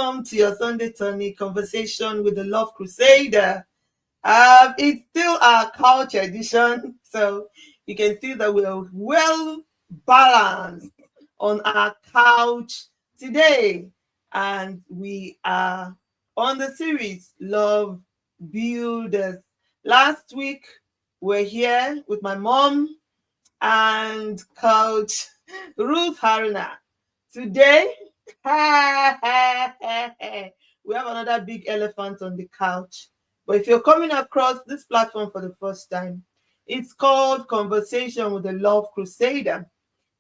welcome to your Sunday Tonic conversation with the Love Crusader. It's still our couch edition, so you can see that we're well balanced on our couch today, and we are on the series Love Builders. Last week, we're here with my mom and Coach Ruth Haruna. Today, we have another big elephant on the couch. But if you're coming across this platform for the first time, it's called Conversation with the Love Crusader.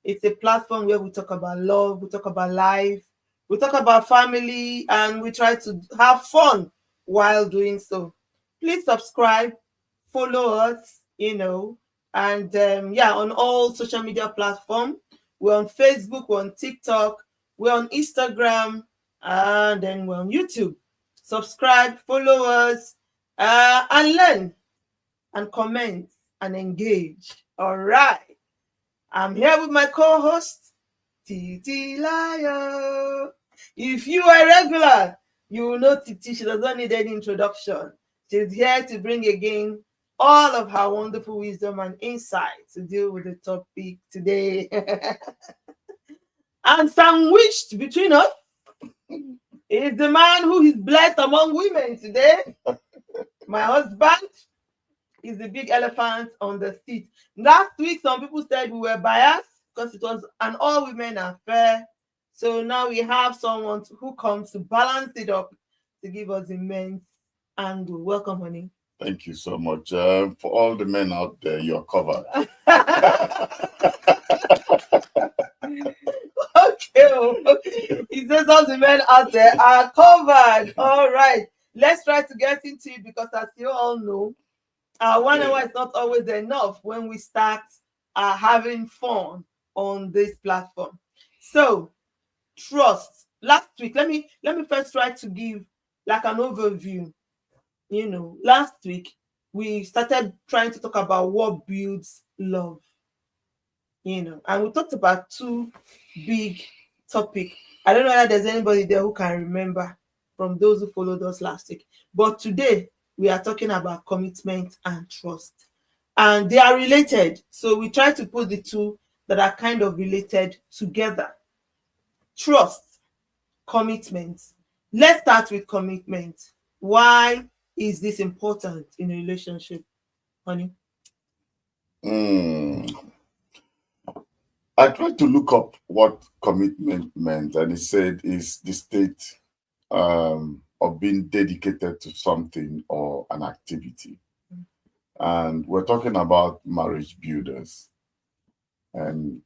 It's a platform where we talk about love, we talk about life, we talk about family, and we try to have fun while doing so. Please subscribe, follow us, and on all social media platforms. We're on Facebook, we're on TikTok, we're on Instagram, and then we're on YouTube. Subscribe, follow us, and learn and comment and engage. All right. I'm here with my co-host, Titi Layo. If you are regular, you will know Titi. She doesn't need any introduction. She's here to bring again all of her wonderful wisdom and insight to deal with the topic today. And sandwiched between us is the man who is blessed among women today. My husband is the big elephant on the seat. Last week, some people said we were biased because it was an all-women affair. So now we have someone who comes to balance it up to give us immense angle. Welcome, honey. Thank you so much. For all the men out there, you're covered. Okay. He says all the men out there are covered. All right. Let's try to get into it because as you all know, 1 hour is not always enough when we start having fun on this platform. So, trust. Last week, let me first try to give like an overview. Last week we started trying to talk about what builds love. And we talked about two big topics. I don't know whether there's anybody there who can remember from those who followed us last week. But today we are talking about commitment and trust. And they are related. So we try to put the two that are kind of related together. Trust, commitment. Let's start with commitment. Why is this important in a relationship, honey? I tried to look up what commitment meant, and it said is the state of being dedicated to something or an activity. And we're talking about marriage builders. And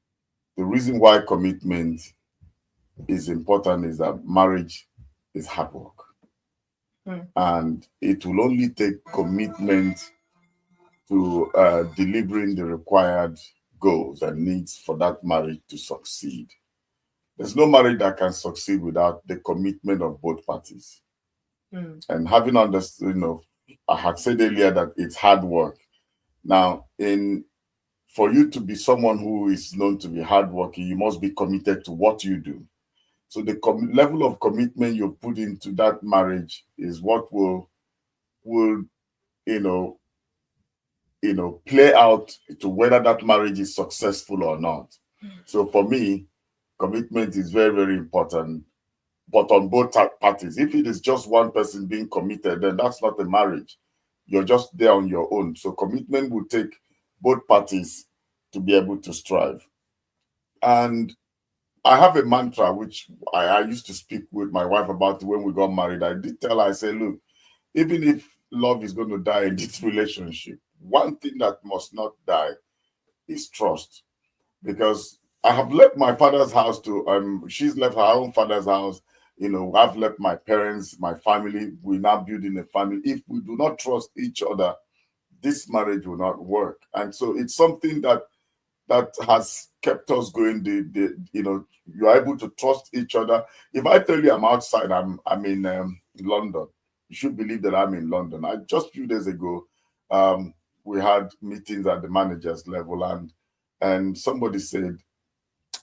the reason why commitment is important is that marriage is hard work. And it will only take commitment to delivering the required goals and needs for that marriage to succeed. There's no marriage that can succeed without the commitment of both parties. And having understood, I had said earlier that it's hard work. Now, for you to be someone who is known to be hardworking, you must be committed to what you do. So the level of commitment you put into that marriage is what will play out to whether that marriage is successful or not. So for me, commitment is very, very important, but on both parties. If it is just one person being committed, then that's not a marriage. You're just there on your own. So commitment will take both parties to be able to strive. And I have a mantra which I used to speak with my wife about when we got married. I did tell her, I said, look, even if love is going to die in this relationship, one thing that must not die is trust. Because I have left my father's house she's left her own father's house. I've left my parents, my family. We're now building a family. If we do not trust each other, this marriage will not work. And so it's something that has kept us going. You are able to trust each other. If I tell you I'm outside, I'm in London, you should believe that I'm in London. Just a few days ago, we had meetings at the manager's level, and somebody said,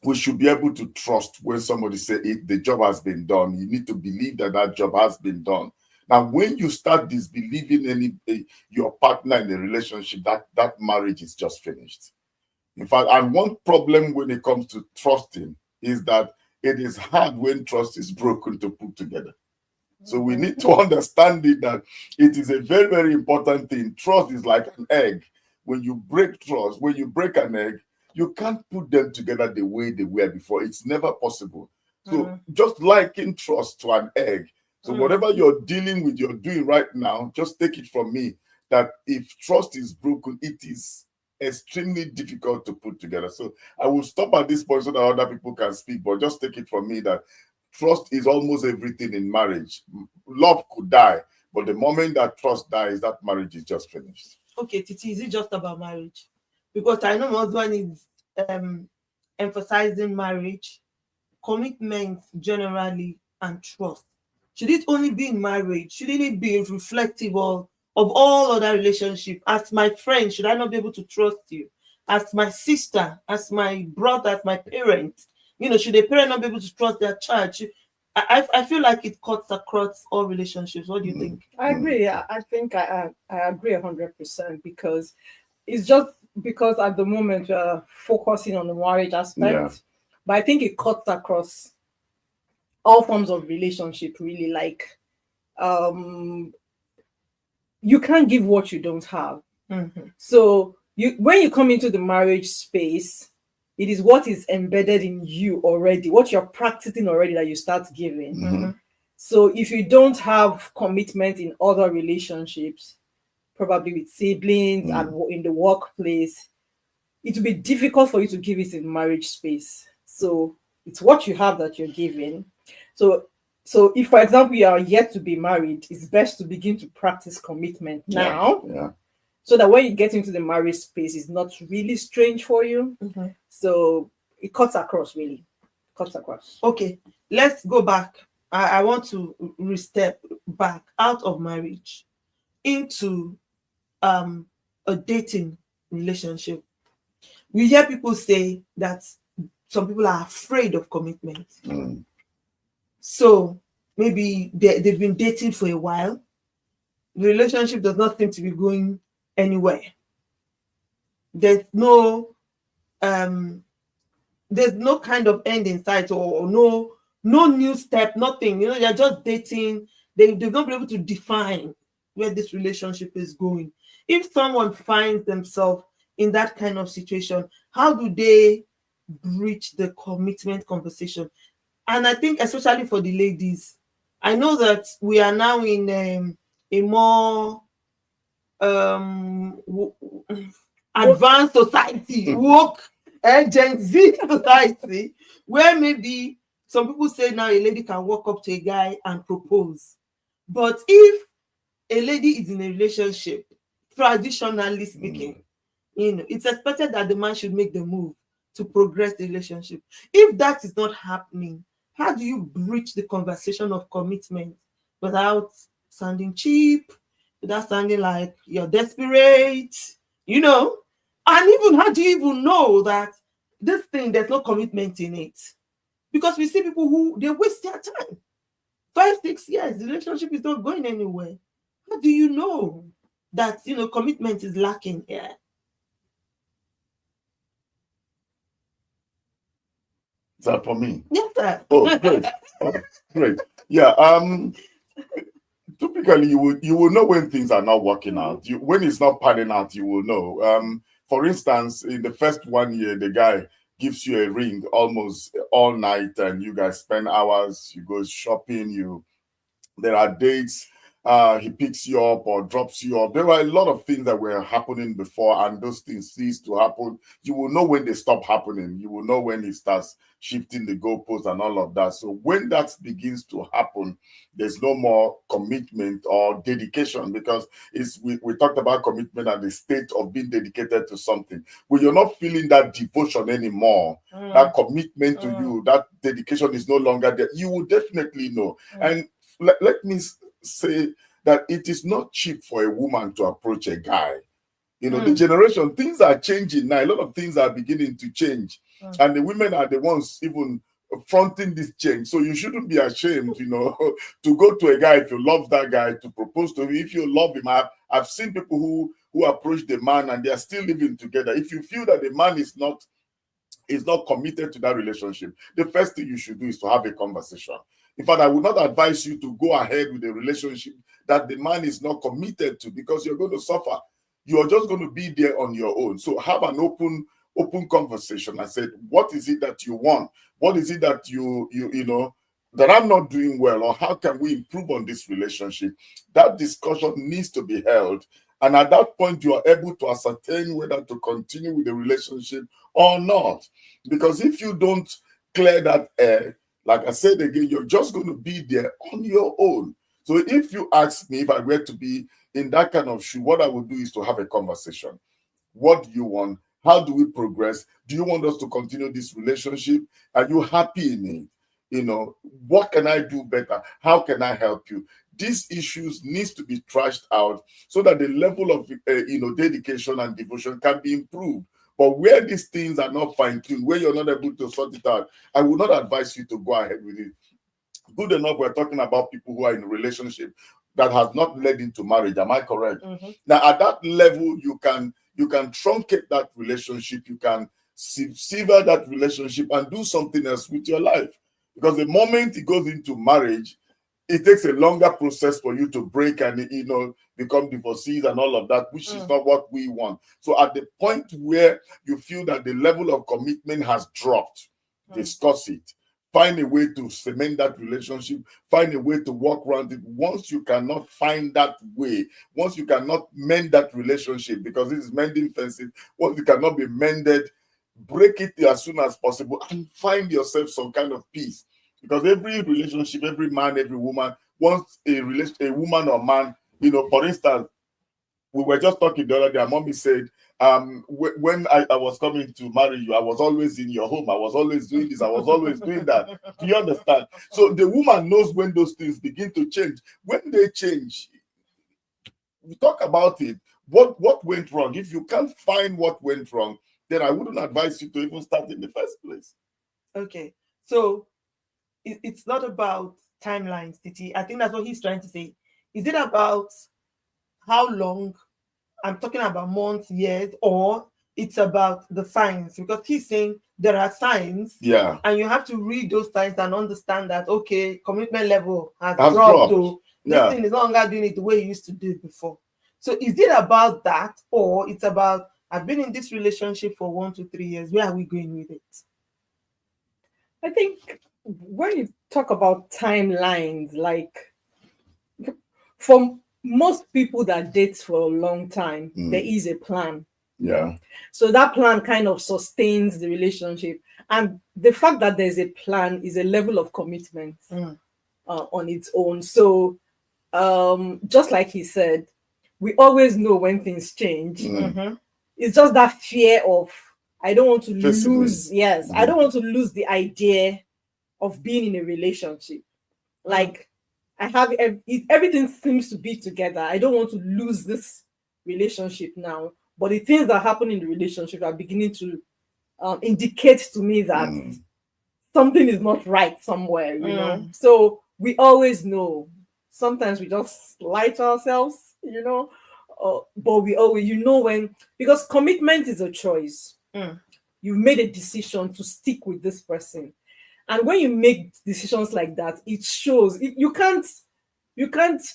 we should be able to trust when somebody say the job has been done. You need to believe that that job has been done. Now, when you start disbelieving your partner in a relationship, that marriage is just finished. In fact, and one problem when it comes to trusting is that it is hard when trust is broken to put together. So we need to understand it, that it is a very, very important thing. Trust is like an egg. When you break trust, when you break an egg, you can't put them together the way they were before. It's never possible. So just liken trust to an egg. So whatever you're dealing with, you're doing right now, just take it from me that if trust is broken, it is extremely difficult to put together. So I will stop at this point so that other people can speak, but just take it from me that trust is almost everything in marriage. Love could die, but the moment that trust dies, that marriage is just finished. Okay, Titi, is it just about marriage? Because I know my husband is emphasizing marriage, commitment generally, and trust. Should it only be in marriage? Shouldn't it be reflective of all other relationships? As my friend, should I not be able to trust you? As my sister, as my brother, as my parent, should a parent not be able to trust their child? I feel like it cuts across all relationships. What do you think? I agree. I think I agree 100%, because it's just because at the moment we're focusing on the marriage aspect, but I think it cuts across all forms of relationship, really. Like, you can't give what you don't have. So when you come into the marriage space, it is what is embedded in you already, what you're practicing already, that you start giving. So if you don't have commitment in other relationships, probably with siblings and in the workplace, it will be difficult for you to give it in marriage space. So it's what you have that you're giving. So if, for example, you are yet to be married, it's best to begin to practice commitment now. So that when you get into the marriage space, it's not really strange for you. So it cuts across, really. Cuts across. Okay, let's go back. I want to step back out of marriage into a dating relationship. We hear people say that some people are afraid of commitment. So maybe they've been dating for a while. The relationship does not seem to be going anywhere. There's no kind of end in sight, or no new step, nothing. They're just dating. They've not been able to define where this relationship is going. If someone finds themselves in that kind of situation, how do they breach the commitment conversation? And I think especially for the ladies, I know that we are now in a more advanced society, woke Gen Z society, where maybe some people say now a lady can walk up to a guy and propose. But if a lady is in a relationship, traditionally speaking, it's expected that the man should make the move to progress the relationship. If that is not happening, how do you breach the conversation of commitment without sounding cheap, without sounding like you're desperate, And even how do you even know that this thing, there's no commitment in it? Because we see people who, they waste their time. 5, 6 years, the relationship is not going anywhere. How do you know that, commitment is lacking here? Is that for me? Yes, sir. Oh, great. Great. Yeah. Typically, you will know when things are not working out. When it's not panning out, you will know. For instance, in the first 1 year, the guy gives you a ring almost all night, and you guys spend hours. You go shopping. There are dates. He picks you up or drops you off. There were a lot of things that were happening before, and those things cease to happen. You will know when they stop happening. You will know when he starts shifting the goalposts and all of that. So when that begins to happen, there's no more commitment or dedication, because we talked about commitment and the state of being dedicated to something. When you're not feeling that devotion anymore, that commitment to you, that dedication is no longer there, you will definitely know. And let me say that it is not cheap for a woman to approach a guy. The generation, things are changing now. A lot of things are beginning to change. And the women are the ones even fronting this change. So you shouldn't be ashamed, to go to a guy if you love that guy, to propose to him if you love him. I've seen people who approach the man and they are still living together. If you feel that the man is not committed to that relationship, the first thing you should do is to have a conversation. In fact, I would not advise you to go ahead with a relationship that the man is not committed to, because you're going to suffer. You're just going to be there on your own. So have an open conversation. I said, what is it that you want? What is it that you that I'm not doing well, or how can we improve on this relationship? That discussion needs to be held. And at that point, you are able to ascertain whether to continue with the relationship or not. Because if you don't clear that air, like I said again, you're just going to be there on your own. So if you ask me if I were to be in that kind of shoe, what I would do is to have a conversation. What do you want? How do we progress? Do you want us to continue this relationship? Are you happy in it? What can I do better? How can I help you? These issues needs to be trashed out so that the level of dedication and devotion can be improved. But where these things are not fine-tuned, where you're not able to sort it out, I would not advise you to go ahead with it. Good enough, we're talking about people who are in a relationship that has not led into marriage. Am I correct? Mm-hmm. Now, at that level, you can truncate that relationship. You can sever that relationship and do something else with your life. Because the moment it goes into marriage, it takes a longer process for you to break and become divorcees and all of that, which is not what we want. So at the point where you feel that the level of commitment has dropped, discuss it. Find a way to cement that relationship. Find a way to work around it. Once you cannot find that way, once you cannot mend that relationship, because this is mending fences, once it cannot be mended, break it as soon as possible and find yourself some kind of peace. Because every relationship, every man, every woman wants a woman or man. For instance, we were just talking the other day. Mommy said, when I was coming to marry you, I was always in your home. I was always doing this. I was always doing that. Do you understand? So the woman knows when those things begin to change. When they change, we talk about it. What went wrong? If you can't find what went wrong, then I wouldn't advise you to even start in the first place. Okay. So it's not about timelines, Titi. I think that's what he's trying to say. Is it about how long? I'm talking about months, years, or it's about the signs? Because he's saying there are signs, and you have to read those signs and understand that, okay, commitment level has dropped. So this thing is no longer doing it the way you used to do it before. So is it about that, or it's about, I've been in this relationship for 1 to 3 years, where are we going with it? I think when you talk about timelines, like for most people that date for a long time, there is a plan. Yeah. So that plan kind of sustains the relationship. And the fact that there's a plan is a level of commitment on its own. So just like he said, we always know when things change. It's just that fear of, I don't want to lose. Yes, I don't want to lose the idea of being in a relationship. Like, I have everything seems to be together. I don't want to lose this relationship now. But the things that happen in the relationship are beginning to indicate to me that something is not right somewhere, you know. So we always know. Sometimes we just lie to ourselves, but we always, when, because commitment is a choice. You've made a decision to stick with this person. And when you make decisions like that, it shows. You can't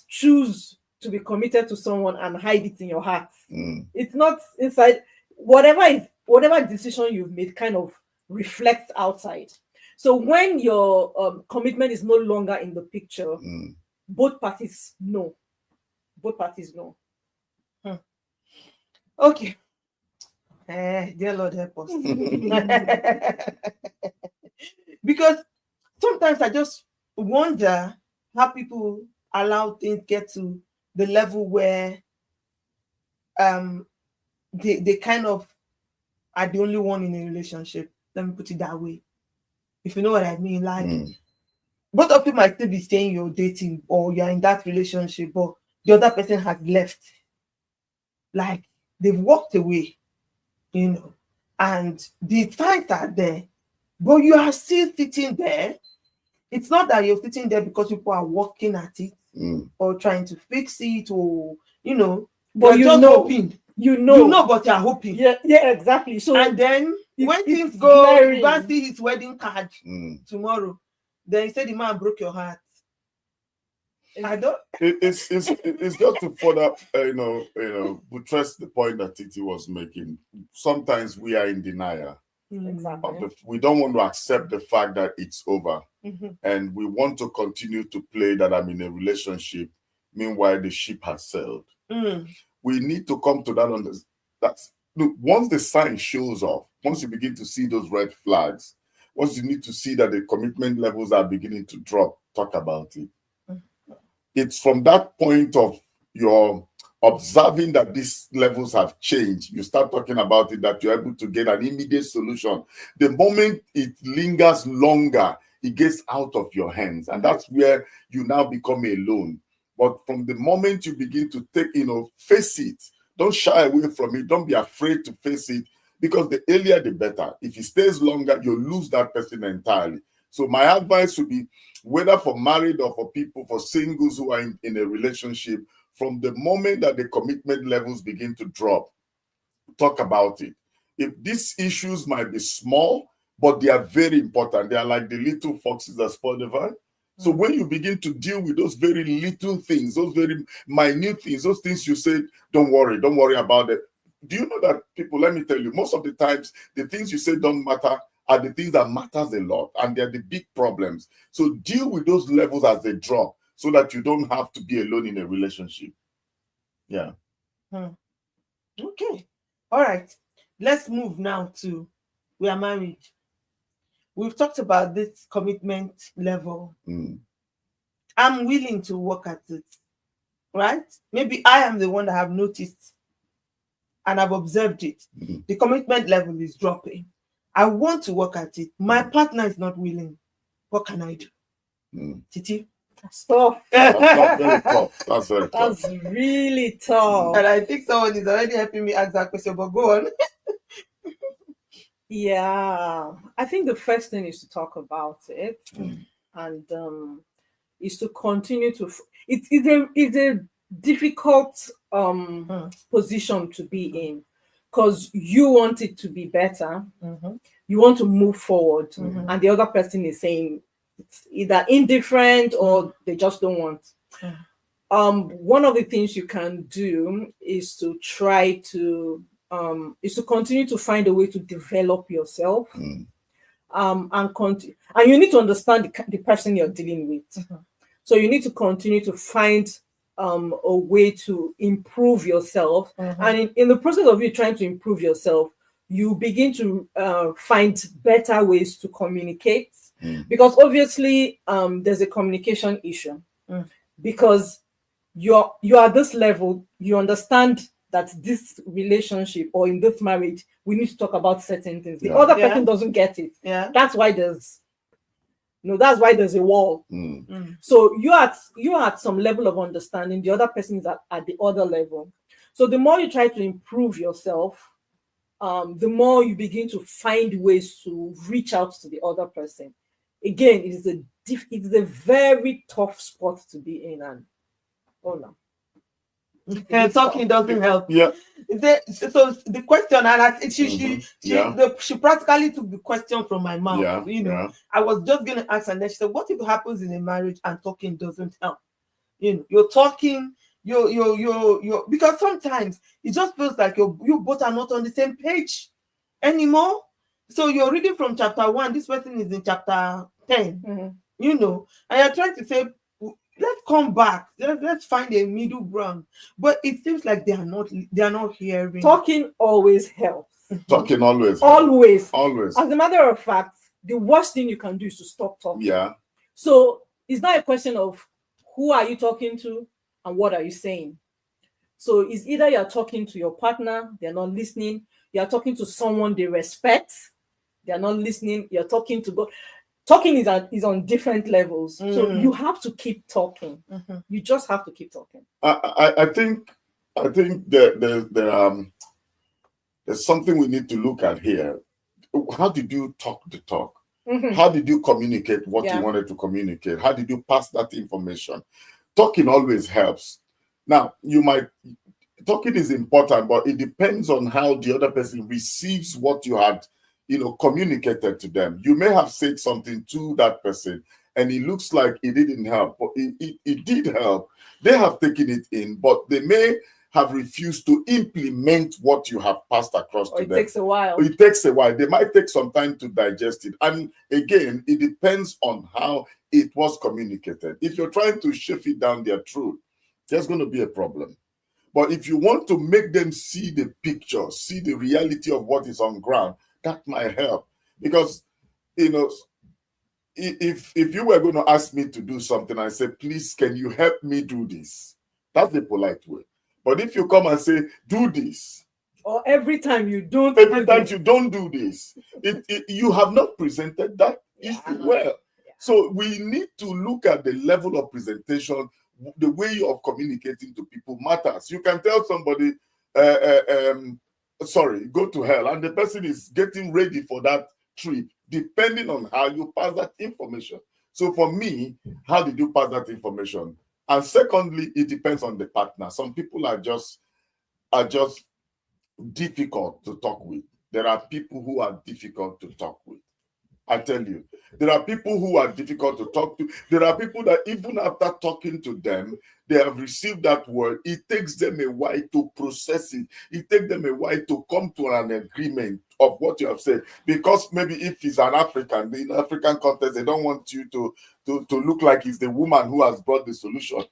choose to be committed to someone and hide it in your heart. It's not inside. Whatever decision you've made kind of reflects outside. So when your commitment is no longer in the picture, both parties know. Both parties know. Okay. Dear Lord, help us. Because sometimes I just wonder how people allow things get to the level where they kind of are the only one in a relationship. Let me put it that way. If you know what I mean. Like, both of you might still be saying you're dating or you're in that relationship, but the other person has left. Like, they've walked away, and the signs are there, but you are still sitting there. It's not that you're sitting there because people are working at it or trying to fix it, or but you're just hoping. You know, but you're hoping. Yeah, exactly. So and then when things go, glaring. you go and see his wedding card tomorrow. Then he said the man broke your heart. I don't. It's just to further, buttress the point that Titi was making. Sometimes we are in denial. Exactly. We don't want to accept the fact that it's over, and we want to continue to play that I'm in a relationship. Meanwhile, the ship has sailed. We need to come to that. Look, once the sign shows off, once you begin to see those red flags, once you need to see that the commitment levels are beginning to drop, talk about it. It's from that point of your observing that these levels have changed, you start talking about it, that you're able to get an immediate solution. The moment it lingers longer, it gets out of your hands. And that's where you now become alone. But from the moment you begin to face it, don't shy away from it. Don't be afraid to face it, because the earlier the better. If it stays longer, you'll lose that person entirely. So my advice would be, whether for married or for singles who are in a relationship, from the moment that the commitment levels begin to drop, talk about it. If these issues might be small, but they are very important. They are like the little foxes that spoil the vine. So when you begin to deal with those very little things, those very minute things, those things you said, don't worry about it. Do you know that people, let me tell you, most of the times, the things you say don't matter are the things that matters a lot, and they're the big problems. So deal with those levels as they drop, so that you don't have to be alone in a relationship. Yeah. Okay. All right. Let's move now to, we are married. We've talked about this commitment level. I'm willing to work at it, right? Maybe I am the one that have noticed and I've observed it. The commitment level is dropping. I want to work at it. My partner is not willing. What can I do? Titi? That's tough. That's very tough. That's very tough. That's really tough. And I think someone is already helping me ask that question, but go on. Yeah, I think the first thing is to talk about it, and is to continue to. It's a difficult position to be in, because you want it to be better, you want to move forward, and the other person is saying it's either indifferent or they just don't want. One of the things you can do is to try to continue to find a way to develop yourself, and you need to understand the person you're dealing with. So you need to continue to find a way to improve yourself, and in the process of you trying to improve yourself, you begin to find better ways to communicate, because obviously there's a communication issue, because you're at this level, you understand that this relationship or in this marriage, we need to talk about certain things. The other person doesn't get it. That's why there's a wall. So you at some level of understanding, the other person is at the other level. So the more you try to improve yourself, the more you begin to find ways to reach out to the other person. Again, it's a very tough spot to be in, and talking doesn't help. Yeah. So the question, and she practically took the question from my mouth. I was just going to ask, and then she said, "What if it happens in a marriage and talking doesn't help? You're talking, you're because sometimes it just feels like you both are not on the same page anymore. So you're reading from chapter 1. This person is in chapter 10. And you're trying to say, let's come back. Let's find a middle ground. But it seems like they are not hearing. Talking always helps. Talking always. Always. Always. As a matter of fact, the worst thing you can do is to stop talking. Yeah. So it's not a question of who are you talking to and what are you saying. So it's either you're talking to your partner, they're not listening. You're talking to someone they respect, they're not listening. You're talking to God. Talking is on different levels. So you have to keep talking. You just have to keep talking. I think there's something we need to look at here. How did you talk the talk? Mhm. How did you communicate what Yeah. you wanted to communicate? How did you pass that information? Talking always helps. Now, talking is important, but it depends on how the other person receives what you had, communicated to them. You may have said something to that person and it looks like it didn't help, but it did help. They have taken it in, but they may have refused to implement what you have passed across Or to it them. takes a while. It takes a while. They might take some time to digest it. And again, it depends on how it was communicated. If you're trying to shove it down their throat, there's going to be a problem. But if you want to make them see the picture, see the reality of what is on ground, that might help. Because, if you were going to ask me to do something, I say, please, can you help me do this? That's the polite way. But if you come and say, do this, or every time you don't you don't do this, you have not presented that issue well. Yeah. So we need to look at the level of presentation. The way of communicating to people matters. You can tell somebody, sorry, go to hell, and the person is getting ready for that trip, depending on how you pass that information. So for me, how did you pass that information? And secondly, it depends on the partner. Some people are just difficult to talk with. There are people who are difficult to talk with. I tell you, there are people who are difficult to talk to. There are people that even after talking to them, they have received that word. It takes them a while to process it. It takes them a while to come to an agreement of what you have said. Because maybe if it's an African, in African context, they don't want you to look like it's the woman who has brought the solution.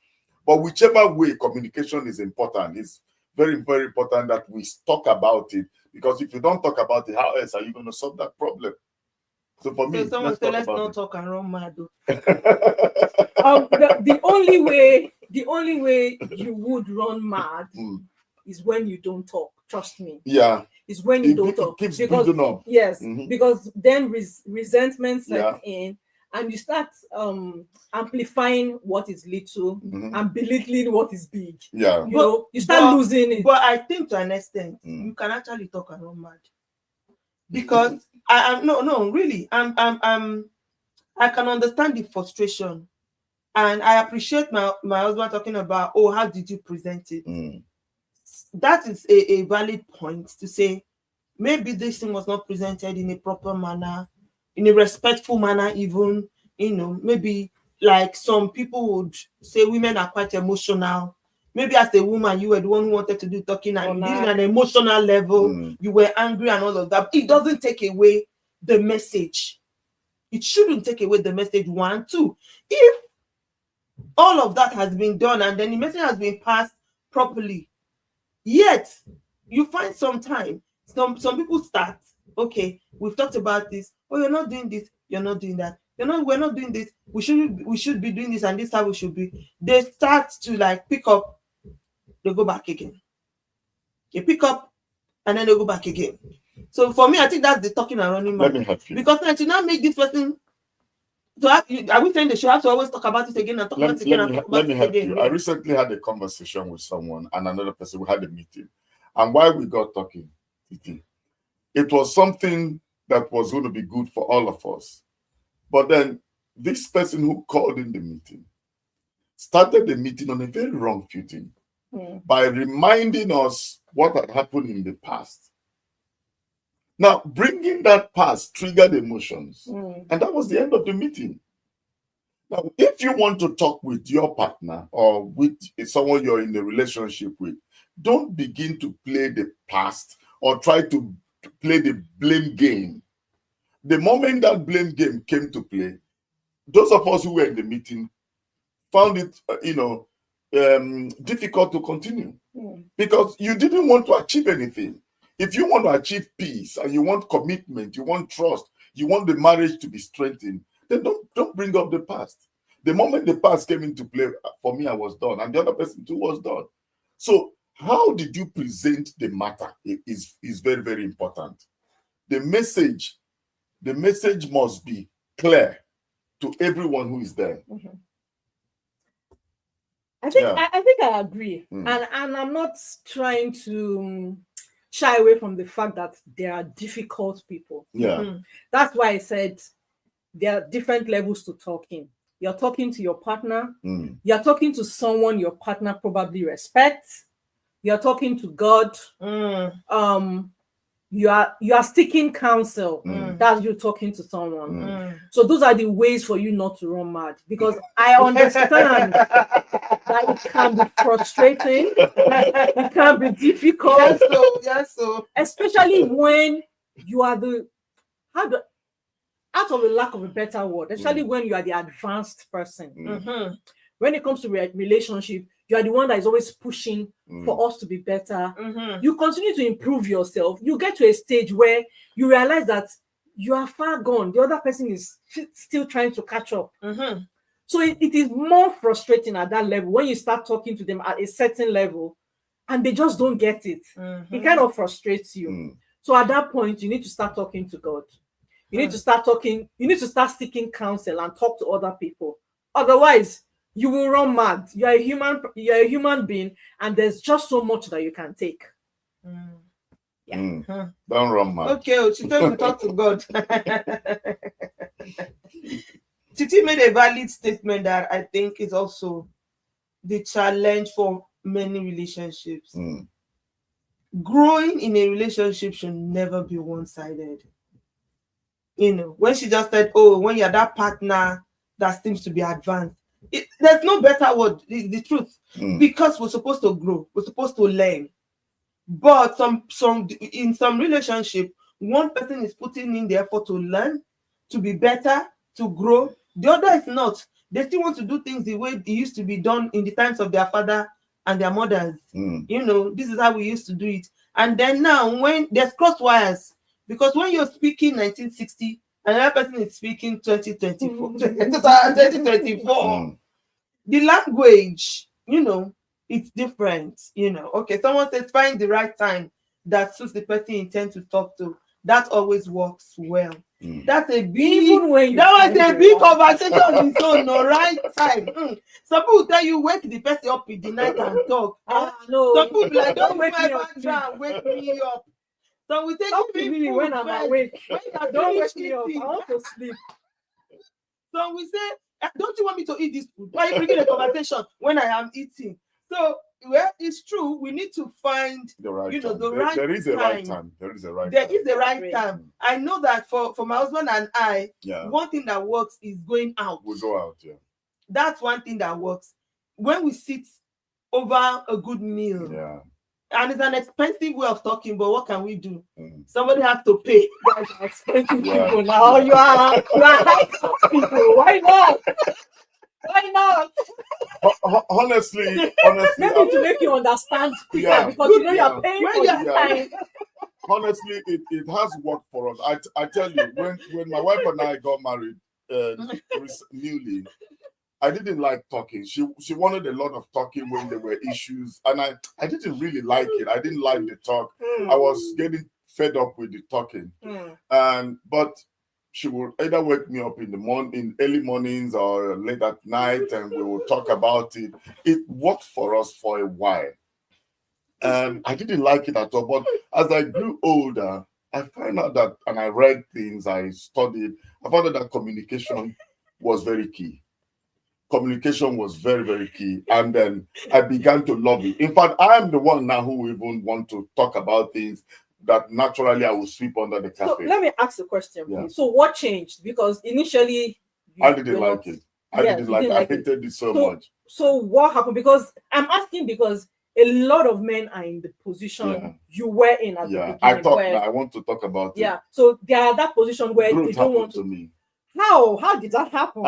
But whichever way, communication is important. It's very, very important that we talk about it. Because if you don't talk about it, how else are you going to solve that problem? So for me, someone say, let's not talk and run mad. The only way you would run mad is when you don't talk. Trust me. Yeah. Is when you don't talk. Keeps building up. Yes, because then resentment sets in, and you start amplifying what is little and belittling what is big. Yeah. You start losing it. But I think to an extent, you can actually talk and run mad. Because I can understand the frustration, and I appreciate my husband talking about, how did you present it? That is a valid point to say maybe this thing was not presented in a proper manner, in a respectful manner, even, maybe like some people would say women are quite emotional. Maybe as a woman, you were the one who wanted to do talking and you did it on an emotional level. You were angry and all of that. It doesn't take away the message. It shouldn't take away the message. 1, 2. If all of that has been done and then the message has been passed properly, yet you find some time, some people start, okay, we've talked about this. Oh, you're not doing this. You're not doing that. We're not doing this. We should be doing this, and this is how we should be. They start to pick up. They go back again. They pick up and then they go back again. So for me, I think that's the talking and running mad. Let me help you. Because now to not make this person are we saying they should have to always talk about it again and talk about it again and talk about it again? I recently had a conversation with someone and another person. We had a meeting. And while we got talking, it was something that was going to be good for all of us. But then this person who called in the meeting started the meeting on a very wrong footing by reminding us what had happened in the past. Now, bringing that past triggered emotions, and that was the end of the meeting. Now, if you want to talk with your partner or with someone you're in a relationship with, don't begin to play the past or try to play the blame game. The moment that blame game came to play, those of us who were in the meeting found it, difficult to continue because you didn't want to achieve anything. If you want to achieve peace and you want commitment, you want trust, you want the marriage to be strengthened, then don't bring up the past. The moment the past came into play, for me, I was done, and the other person too was done. So how did you present the matter is very, very important. The message must be clear to everyone who is there. I think I agree, and I'm not trying to shy away from the fact that there are difficult people. Yeah. Mhm. That's why I said there are different levels to talking. You're talking to your partner, Mm. you're talking to someone your partner probably respects, you're talking to God, Mm. you are seeking counsel. Mm. That's you talking to someone. Mm. So those are the ways for you not to run mad, because I understand that it can be frustrating, it can be difficult, Yes, so. especially when you are the out of a lack of a better word, especially when you are the advanced person. Mhm. When it comes to relationship, you are the one that is always pushing for us to be better. Mhm. You continue to improve yourself. You get to a stage where you realize that you are far gone. The other person is still trying to catch up. Mhm. So it is more frustrating at that level when you start talking to them at a certain level and they just don't get it. It kind of frustrates you. Mm. So at that point, you need to start talking to God. You need to start talking, you need to start seeking counsel and talk to other people. Otherwise, you will run mad. You're a human being, and there's just so much that you can take. Yeah. Mm. Don't run mad. Okay, she told me to talk to God. Titi made a valid statement that I think is also the challenge for many relationships. Mm. Growing in a relationship should never be one-sided. You know, when she just said, oh, when you're that partner that seems to be advanced, there's no better word, the truth. Because we're supposed to grow, we're supposed to learn. But in some relationship, one person is putting in the effort to learn, to be better, to grow. The other is not. They still want to do things the way it used to be done in the times of their father and their mothers. You know, this is how we used to do it. And then now, when there's cross wires, because when you're speaking 1960, another person is speaking 2024, 2024, the language, you know, it's different. You know, okay, someone says find the right time that suits the person you intend to talk to. That always works well. That's a big, that was a big conversation on its own, no right time. Some people tell you wake the person up in the night and talk. No, some people like don't wake me ever up, try and wake me up. So we say talk give to me me food when I'm first. awake. When you're Don't finished wake me up. I eating. want to sleep. So we say, don't you want me to eat this food? Why are you bringing a conversation when I am eating? So, well, it's true. We need to find, the right you know, time. the right There is a time. right time. There is a right There time. is the right time. I know that for my husband and I, one thing that works is going out. We go out, yeah. That's one thing that works. When we sit over a good meal, Yeah. and it's an expensive way of talking, but what can we do? Somebody has to pay. Guys are expensive Yeah. people now. You are high class people. Why not? Why not? Honestly, Maybe to make you understand quicker, Yeah. because you know you're paying When for you're- this time. honestly, it has worked for us. I tell you, when my wife and I got married newly, I didn't like talking. She wanted a lot of talking when there were issues, and I didn't really like it. I didn't like the talk. I was getting fed up with the talking, but she would either wake me up in the morning, early mornings, or late at night, and we would talk about it. It worked for us for a while. And I didn't like it at all. But as I grew older, I found out that, and I read things, I studied, I found out that communication was very key. Communication was very, very key. And then I began to love it. In fact, I am the one now who even want to talk about things that naturally I will sweep under the So carpet. let me ask a question, please. Yeah. So what changed? Because initially I didn't like it. I didn't like it. I hated it so much. So what happened? Because I'm asking because a lot of men are in the position you were in at the beginning. I want to talk about it. Yeah. So they are at that position where Growth they don't want to me. How did that happen?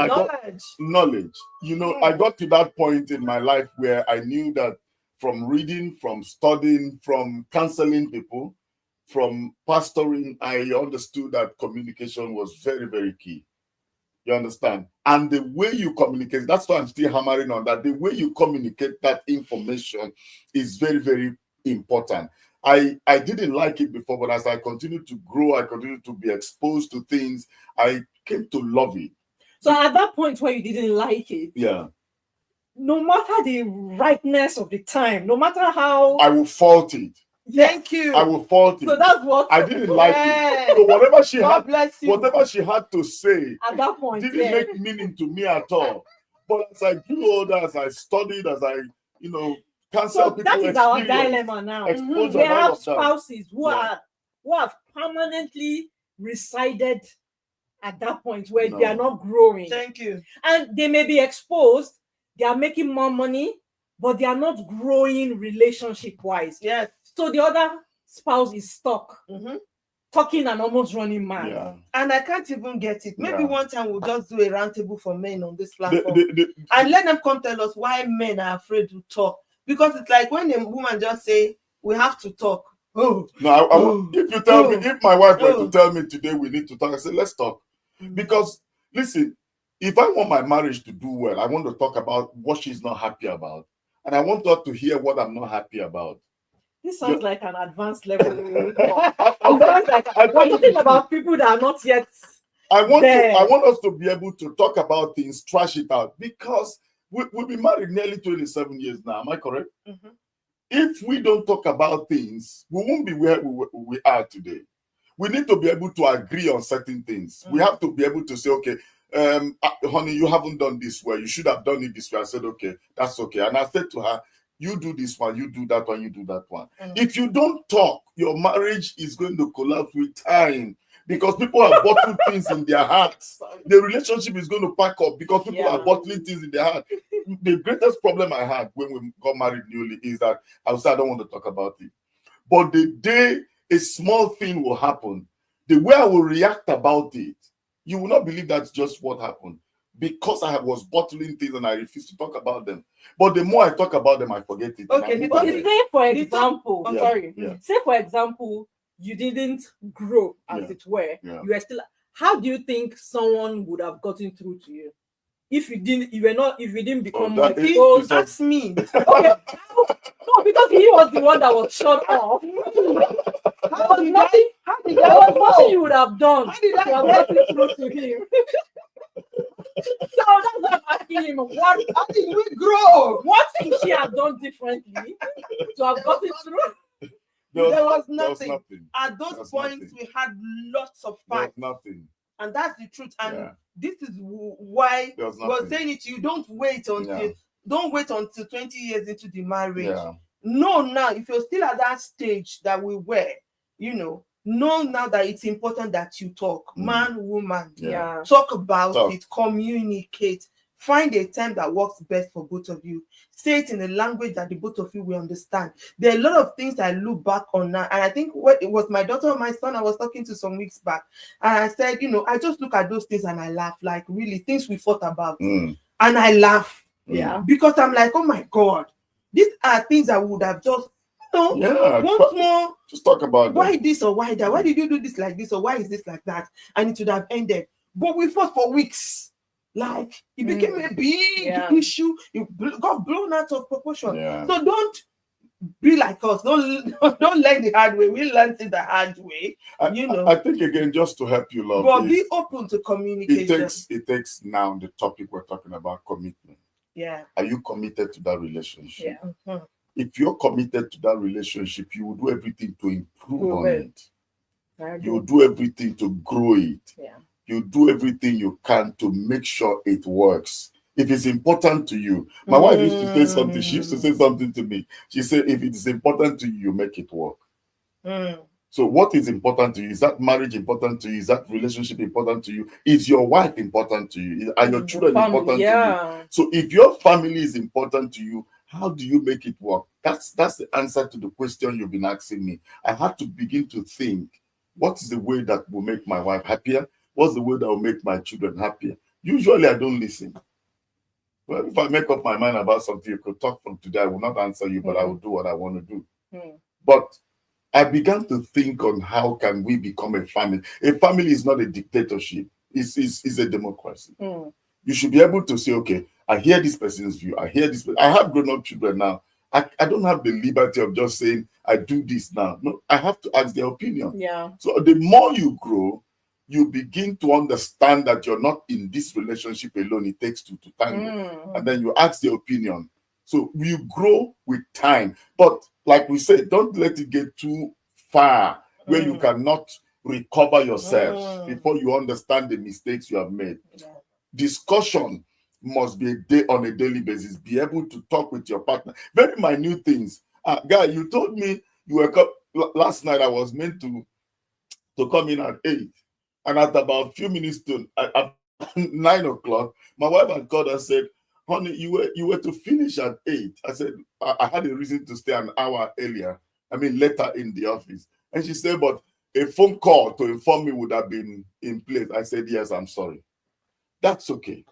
Knowledge. You know, I got to that point in my life where I knew that from reading, from studying, from counseling people, from pastoring, I understood that communication was very, very key. You understand? And the way you communicate, that's why I'm still hammering on that. The way you communicate that information is very, very important. I didn't like it before, but as I continued to grow, I continued to be exposed to things, I came to love it. So at that point where you didn't like it, no matter the rightness of the time, no matter how I will fault it. Yes. Thank you. I will fault it. So that's what I didn't like it. Yes. So whatever she God had, bless you. whatever she had to say at that point. didn't Yeah. make meaning to me at all. But as I grew older, as I studied, as I, cancel So people that is our experience, dilemma now. exposure, We and all have of that. spouses who Yeah. have permanently resided at that point where they are No. not growing. Thank you. And they may be exposed, they are making more money, but they are not growing relationship wise. Yes. So the other spouse is stuck, Mhm. talking and almost running mad. Yeah. And I can't even get it. Maybe Yeah. one time we'll just do a roundtable for men on this The- platform the- the- and let them come tell us why men are afraid to talk. Because it's like when a woman just say, we have to talk. Oh, No, if you tell me, if my wife were to Oh. tell me today we need to talk, I say let's talk. Because listen, if I want my marriage to do well, I want to talk about what she's not happy about, and I want her to hear what I'm not happy about. This sounds like an advanced level. It I sounds like I we're talking about people that are not yet. want us to be able to talk about things, trash it out, because we've been married nearly 27 years now. Am I correct? Mhm. If we don't talk about things, we won't be where we are today. We need to be able to agree on certain things. We have to be able to say, okay, honey, you haven't done this well. You should have done it this way. I said, okay, that's okay. And I said to her, you do this one, you do that one, you do that one. If you don't talk, your marriage is going to collapse with time because people have bottled things in their hearts. The relationship is going to pack up because people are bottling things in their heart. The greatest problem I had when we got married newly is that I would say I don't want to talk about it. But the day a small thing will happen, the way I will react about it, you will not believe that's just what happened. Because I was bottling things and I refused to talk about them. But the more I talk about them, I forget it. and I Okay, move because ahead. Say for example, Yeah, sorry. yeah. Say for example, you didn't grow as Yeah, it were. yeah. You were still. How do you think someone would have gotten through to you if you didn't? If you didn't become that like is- oh, is a- Ask me. okay. No, because he was the one that was shut off. How did nothing. How did There I was nothing know? you would have done How did to I have get? gotten through to him. So that's why I'm asking him How did we grow? what thing she have done differently to have gotten through. There was There was nothing. nothing. At those There was points, nothing. we had lots of There was fights, nothing. and that's the truth. And Yeah. this is why There was we were nothing. saying it to you. Don't wait until 20 years into the marriage. Yeah. Know now, if you're still at that stage that we were, know now that it's important that you talk, man, woman, Yeah. talk about Talk. it, communicate, find a time that works best for both of you. Say it in a language that the both of you will understand. There are a lot of things I look back on now, and I think what it was my daughter or my son I was talking to some weeks back, and I said, I just look at those things and I laugh, like really things we thought about, and I laugh, because I'm like, oh my God, these are things I would have just, once more. Just talk about Why them. this or why that? Why did you do this like this or why is this like that? And it would have ended. But we fought for weeks. Like it became a big issue. It got blown out of proportion. Yeah. So don't be like us. Don't learn the hard way. We learned it the hard way. I think again, just to help you, love, but be open to communication. It takes now the topic we're talking about, commitment. Yeah. Are you committed to that relationship? Yeah. If you're committed to that relationship, you will do everything to improve on it. You will do everything to grow it. Yeah. You do everything you can to make sure it works. If it's important to you, my wife used to say something. She used to say something to me. She said, if it is important to you, you make it work. So what is important to you? Is that marriage important to you? Is that relationship important to you? Is your wife important to you? Are your children important to you? So if your family is important to you, how do you make it work? That's the answer to the question you've been asking me. I had to begin to think, what is the way that will make my wife happier? What's the way that will make my children happier? Usually I don't listen. Well, if I make up my mind about something, you could talk from today. I will not answer you, but I will do what I want to do. But I began to think on how can we become a family. A family is not a dictatorship. It's a democracy. You should be able to say, okay, I hear this person's view. I hear this. I have grown-up children now. I don't have the liberty of just saying, I do this now. No, I have to ask their opinion. Yeah. So the more you grow, you begin to understand that you're not in this relationship alone. It takes two to tango. And then you ask their opinion. So you grow with time. But like we said, don't let it get too far where you cannot recover yourself before you understand the mistakes you have made. Yeah. Discussion must be on a daily basis. Be able to talk with your partner. Very minute things. Guy, you told me you were last night. I was meant to come in at 8, and at about a few minutes to at 9 o'clock, my wife had called and said, "Honey, you were to finish at 8." I said, I had a reason to stay an hour earlier. I mean, later in the office. And she said, but a phone call to inform me would have been in place. I said, yes, I'm sorry. That's okay.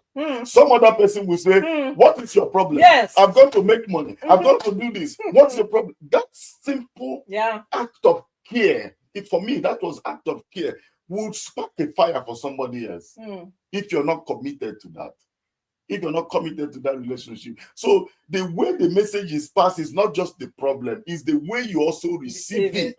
Some other person will say, what is your problem? Yes. I'm going to make money. I'm going to do this. What's your problem? That simple act of care, for me, that was act of care, would spark a fire for somebody else if you're not committed to that. If you're not committed to that relationship. So the way the message is passed is not just the problem, it's the way you also receive it.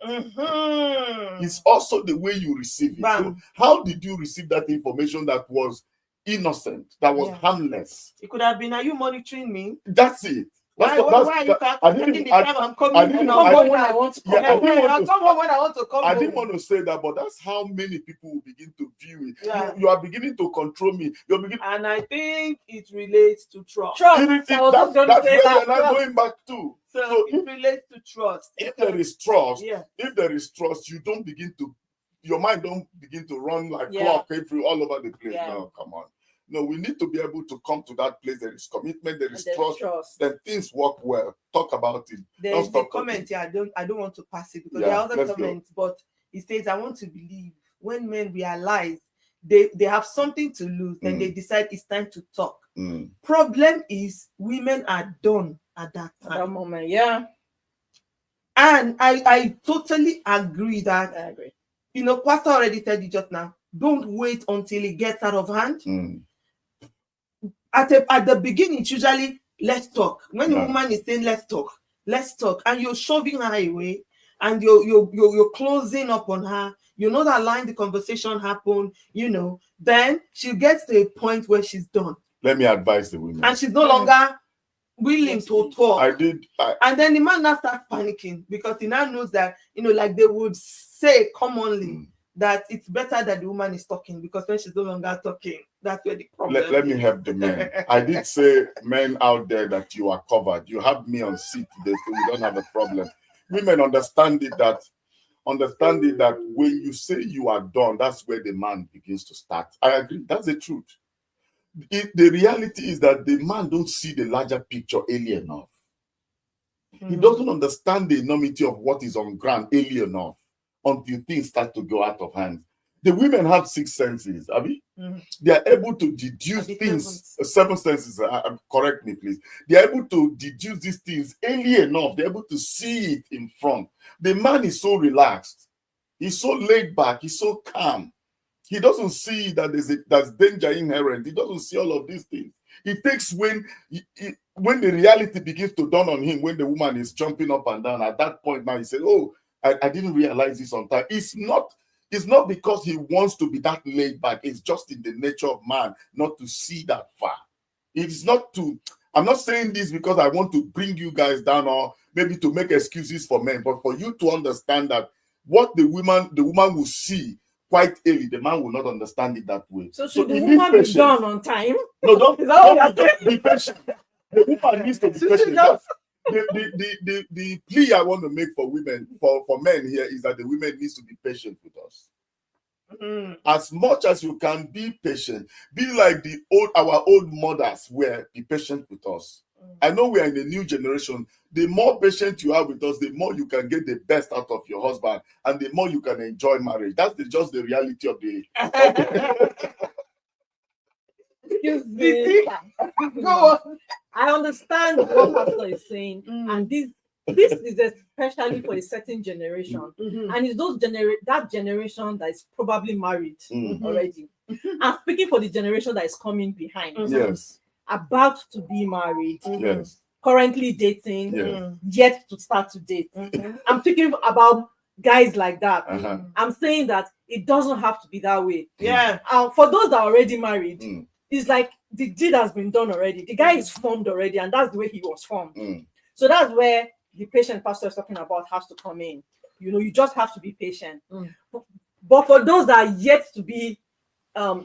It's also the way you receive it. Bam. So how did you receive that information that was innocent, that was harmless? It could have been, are you monitoring me? That's it. Why are you taking the time I'm coming? When I want to come I'll come home when I want to come I home. didn't want to say that, but that's how many people will begin to view it. Yeah. You are beginning to control me. You're beginning. And I think it relates to trust. Trust. That's I was just going where to say we're that. not going back to. So it relates to trust. If there is trust, Yeah. if there is trust, you don't begin to, your mind don't begin to run like Yeah. clock all over the place. Yeah. No, come on. No, we need to be able to come to that place. There is commitment, there is There's trust. Then things work well. Talk about it. There's Don't the stop comment here. I don't want to pass it because Yeah, there are other let's go. comments, but it says, I want to believe when men realize they have something to lose, then they decide it's time to talk. Problem is women are done at that At time. that moment, yeah. And I totally agree that, I agree. Pastor already said it just now. Don't wait until it gets out of hand. At the beginning, it's usually, let's talk. When a woman is saying, let's talk, and you're shoving her away, and you're closing up on her, you're not allowing the conversation happen, then she gets to a point where she's done. Let me advise the women. And she's no longer willing to talk. And then the man now starts panicking because he now knows that, like they would say commonly, that it's better that the woman is talking, because when she's no longer talking, that's where the problem is. Let me help the men. I did say, men out there, that you are covered. You have me on seat today, so you don't have a problem. Women understand it that when you say you are done, that's where the man begins to start. I agree. That's the truth. The reality is that the man don't see the larger picture early enough. He doesn't understand the enormity of what is on ground early enough until things start to go out of hand. The women have 6 senses, Abby. They are able to deduce things. 7 senses, correct me, please. They are able to deduce these things early enough. They're able to see it in front. The man is so relaxed. He's so laid back. He's so calm. He doesn't see that there's danger inherent. He doesn't see all of these things. It takes when the reality begins to dawn on him, when the woman is jumping up and down. At that point, now he says, "Oh, I didn't realize this on time." It's not because he wants to be that laid back. It's just in the nature of man not to see that far. It's not to. I'm not saying this because I want to bring you guys down or maybe to make excuses for men, but for you to understand that what the woman will see quite early, the man will not understand it that way. So should the woman be done on time? No, don't be patient. The woman needs to be patient. The plea I want to make for women, for men here, is that the women needs to be patient with us. As much as you can be patient, be like our old mothers were. Be patient with us. I know we are in a new generation. The more patient you are with us, the more you can get the best out of your husband, and the more you can enjoy marriage. That's just the reality of the. Excuse me. Go on. I understand what Pastor is saying, and this is especially for a certain generation, and it's that generation that is probably married already. I'm speaking for the generation that is coming behind. Yes. About to be married. Yes. Currently dating. Yet to start to date. I'm thinking about guys like that. I'm saying that it doesn't have to be that way. Yeah. For those that are already married, it's like the deed has been done already. The guy is formed already, and that's the way he was formed. So that's where the patient pastor is talking about has to come in. You know, you just have to be patient. Mm. But for those that are yet to be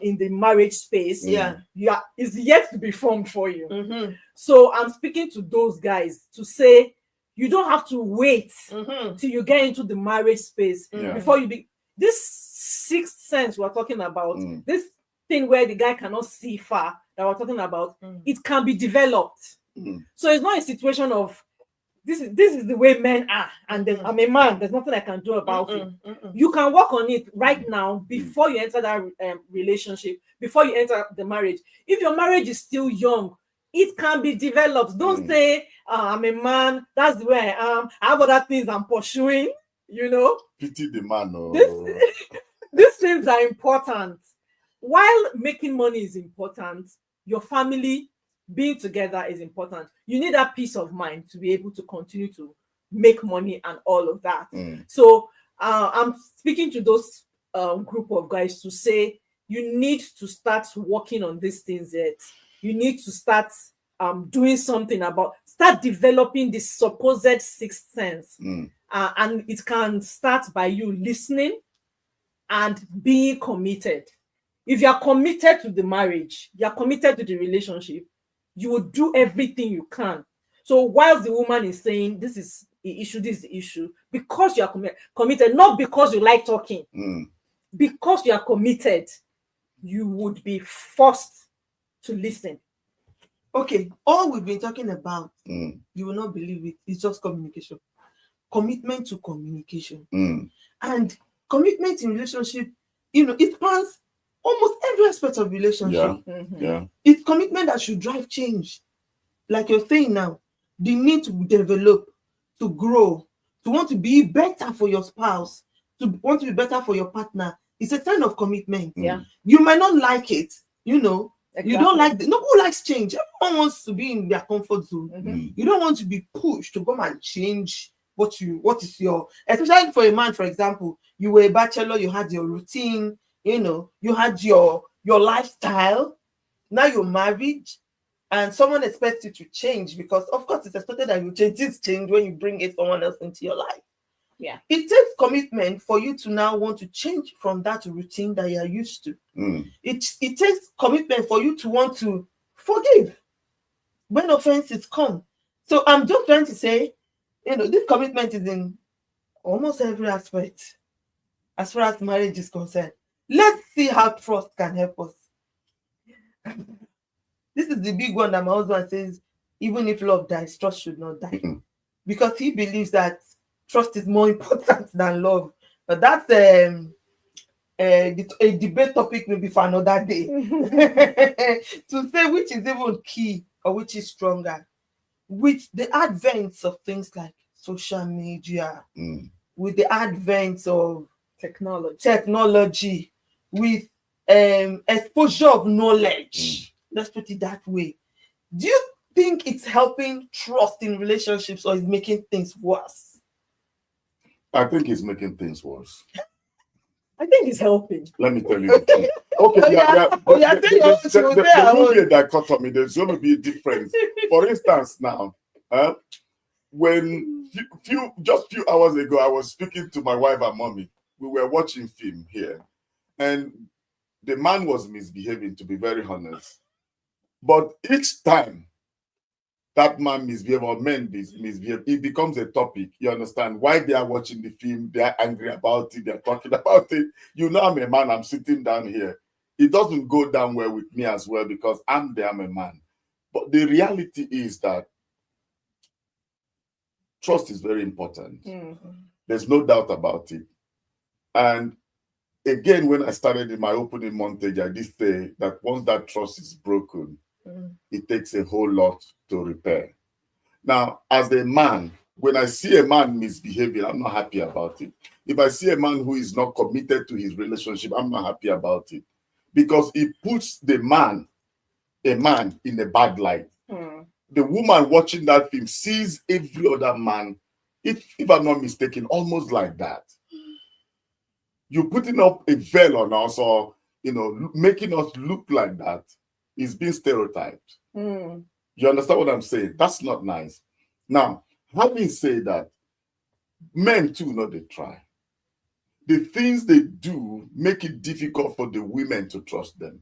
in the marriage space, it's yet to be formed for you. Mm-hmm. So I'm speaking to those guys to say you don't have to wait Mm-hmm. till you get into the marriage space Yeah. before you be this sixth sense we're talking about, Mm. this thing where the guy cannot see far that we're talking about, Mm. it can be developed. Mm. So it's not a situation of this is the way men are, and then I'm a man, there's nothing I can do about it. You can work on it right now before you enter that relationship, before you enter the marriage. If your marriage is still young, it can be developed. Don't say, I'm a man, that's the way I am, I have other things I'm pursuing, you know. Pity the man. Oh. These things are important. While making money is important, your family being together is important. You need that peace of mind to be able to continue to make money and all of that. So I'm speaking to those group of guys to say you need to start working on these things yet. You need to start doing something start developing this supposed sixth sense. And it can start by you listening and being committed. If you are committed to the marriage, you are committed to the relationship, you will do everything you can. So while the woman is saying this is the issue, because you are committed, not because you like talking, because you are committed, you would be forced to listen. Okay, all we've been talking about, you will not believe it, it's just communication. Commitment to communication. And commitment in relationship, you know, it spans almost every aspect of relationship. It's commitment that should drive change. Like you're saying now, the need to develop, to grow, to want to be better for your spouse, to want to be better for your partner. It's a sign of commitment. You might not like it, you know. Exactly. You don't like no who likes change. Everyone wants to be in their comfort zone. You don't want to be pushed to come and change what is your, especially for a man, for example, you were a bachelor, you had your routine, you know, you had your lifestyle. Now you're married and someone expects you to change, because of course it's expected that you change. Things change when you bring someone else into your life. It takes commitment for you to now want to change from that routine that you're used to. It takes commitment for you to want to forgive when offenses come. So I'm just trying to say, you know, this commitment is in almost every aspect as far as marriage is concerned. Let's see how trust can help us. This is the big one that my husband says, even if love dies, trust should not die. Because he believes that trust is more important than love. But that's a debate topic maybe for another day. To say which is even key or which is stronger. With the advent of things like social media, with the advent of technology, with exposure of knowledge, let's put it that way. Do you think it's helping trust in relationships, or is making things worse? I think it's making things worse. I think it's helping. Let me tell you the truth. Okay, there will be a dichotomy. There's going to be a difference. For instance, now, when just few hours ago, I was speaking to my wife and mommy. We were watching film here, and the man was misbehaving, to be very honest. But each time that man misbehave or men misbehave, it becomes a topic. You understand why they are watching the film, they are angry about it, they're talking about it. You know, I'm a man, I'm sitting down here. It doesn't go down well with me as well, because I'm a man. But the reality is that trust is very important. There's no doubt about it. And again, when I started in my opening montage, I did say that once that trust is broken, it takes a whole lot to repair. Now, as a man, when I see a man misbehaving, I'm not happy about it. If I see a man who is not committed to his relationship, I'm not happy about it, because it puts a man in a bad light. The woman watching that film sees every other man, if I'm not mistaken, almost like that. You're putting up a veil on us, or, you know, making us look like that. Is being stereotyped. You understand what I'm saying? That's not nice. Now, Having said that, men too, not they try. The things they do make it difficult for the women to trust them.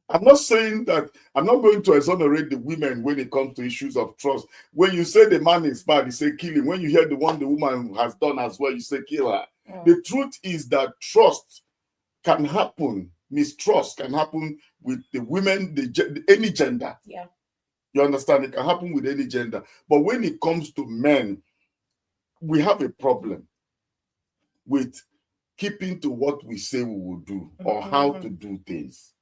I'm not saying that, I'm not going to exonerate the women when it comes to issues of trust. When you say the man is bad, you say kill him. When you hear the one the woman has done as well, you say kill her. The truth is that trust can happen, mistrust can happen with the women, any gender. Yeah. You understand? It can happen with any gender. But when it comes to men, we have a problem with keeping to what we say we will do or how to do things.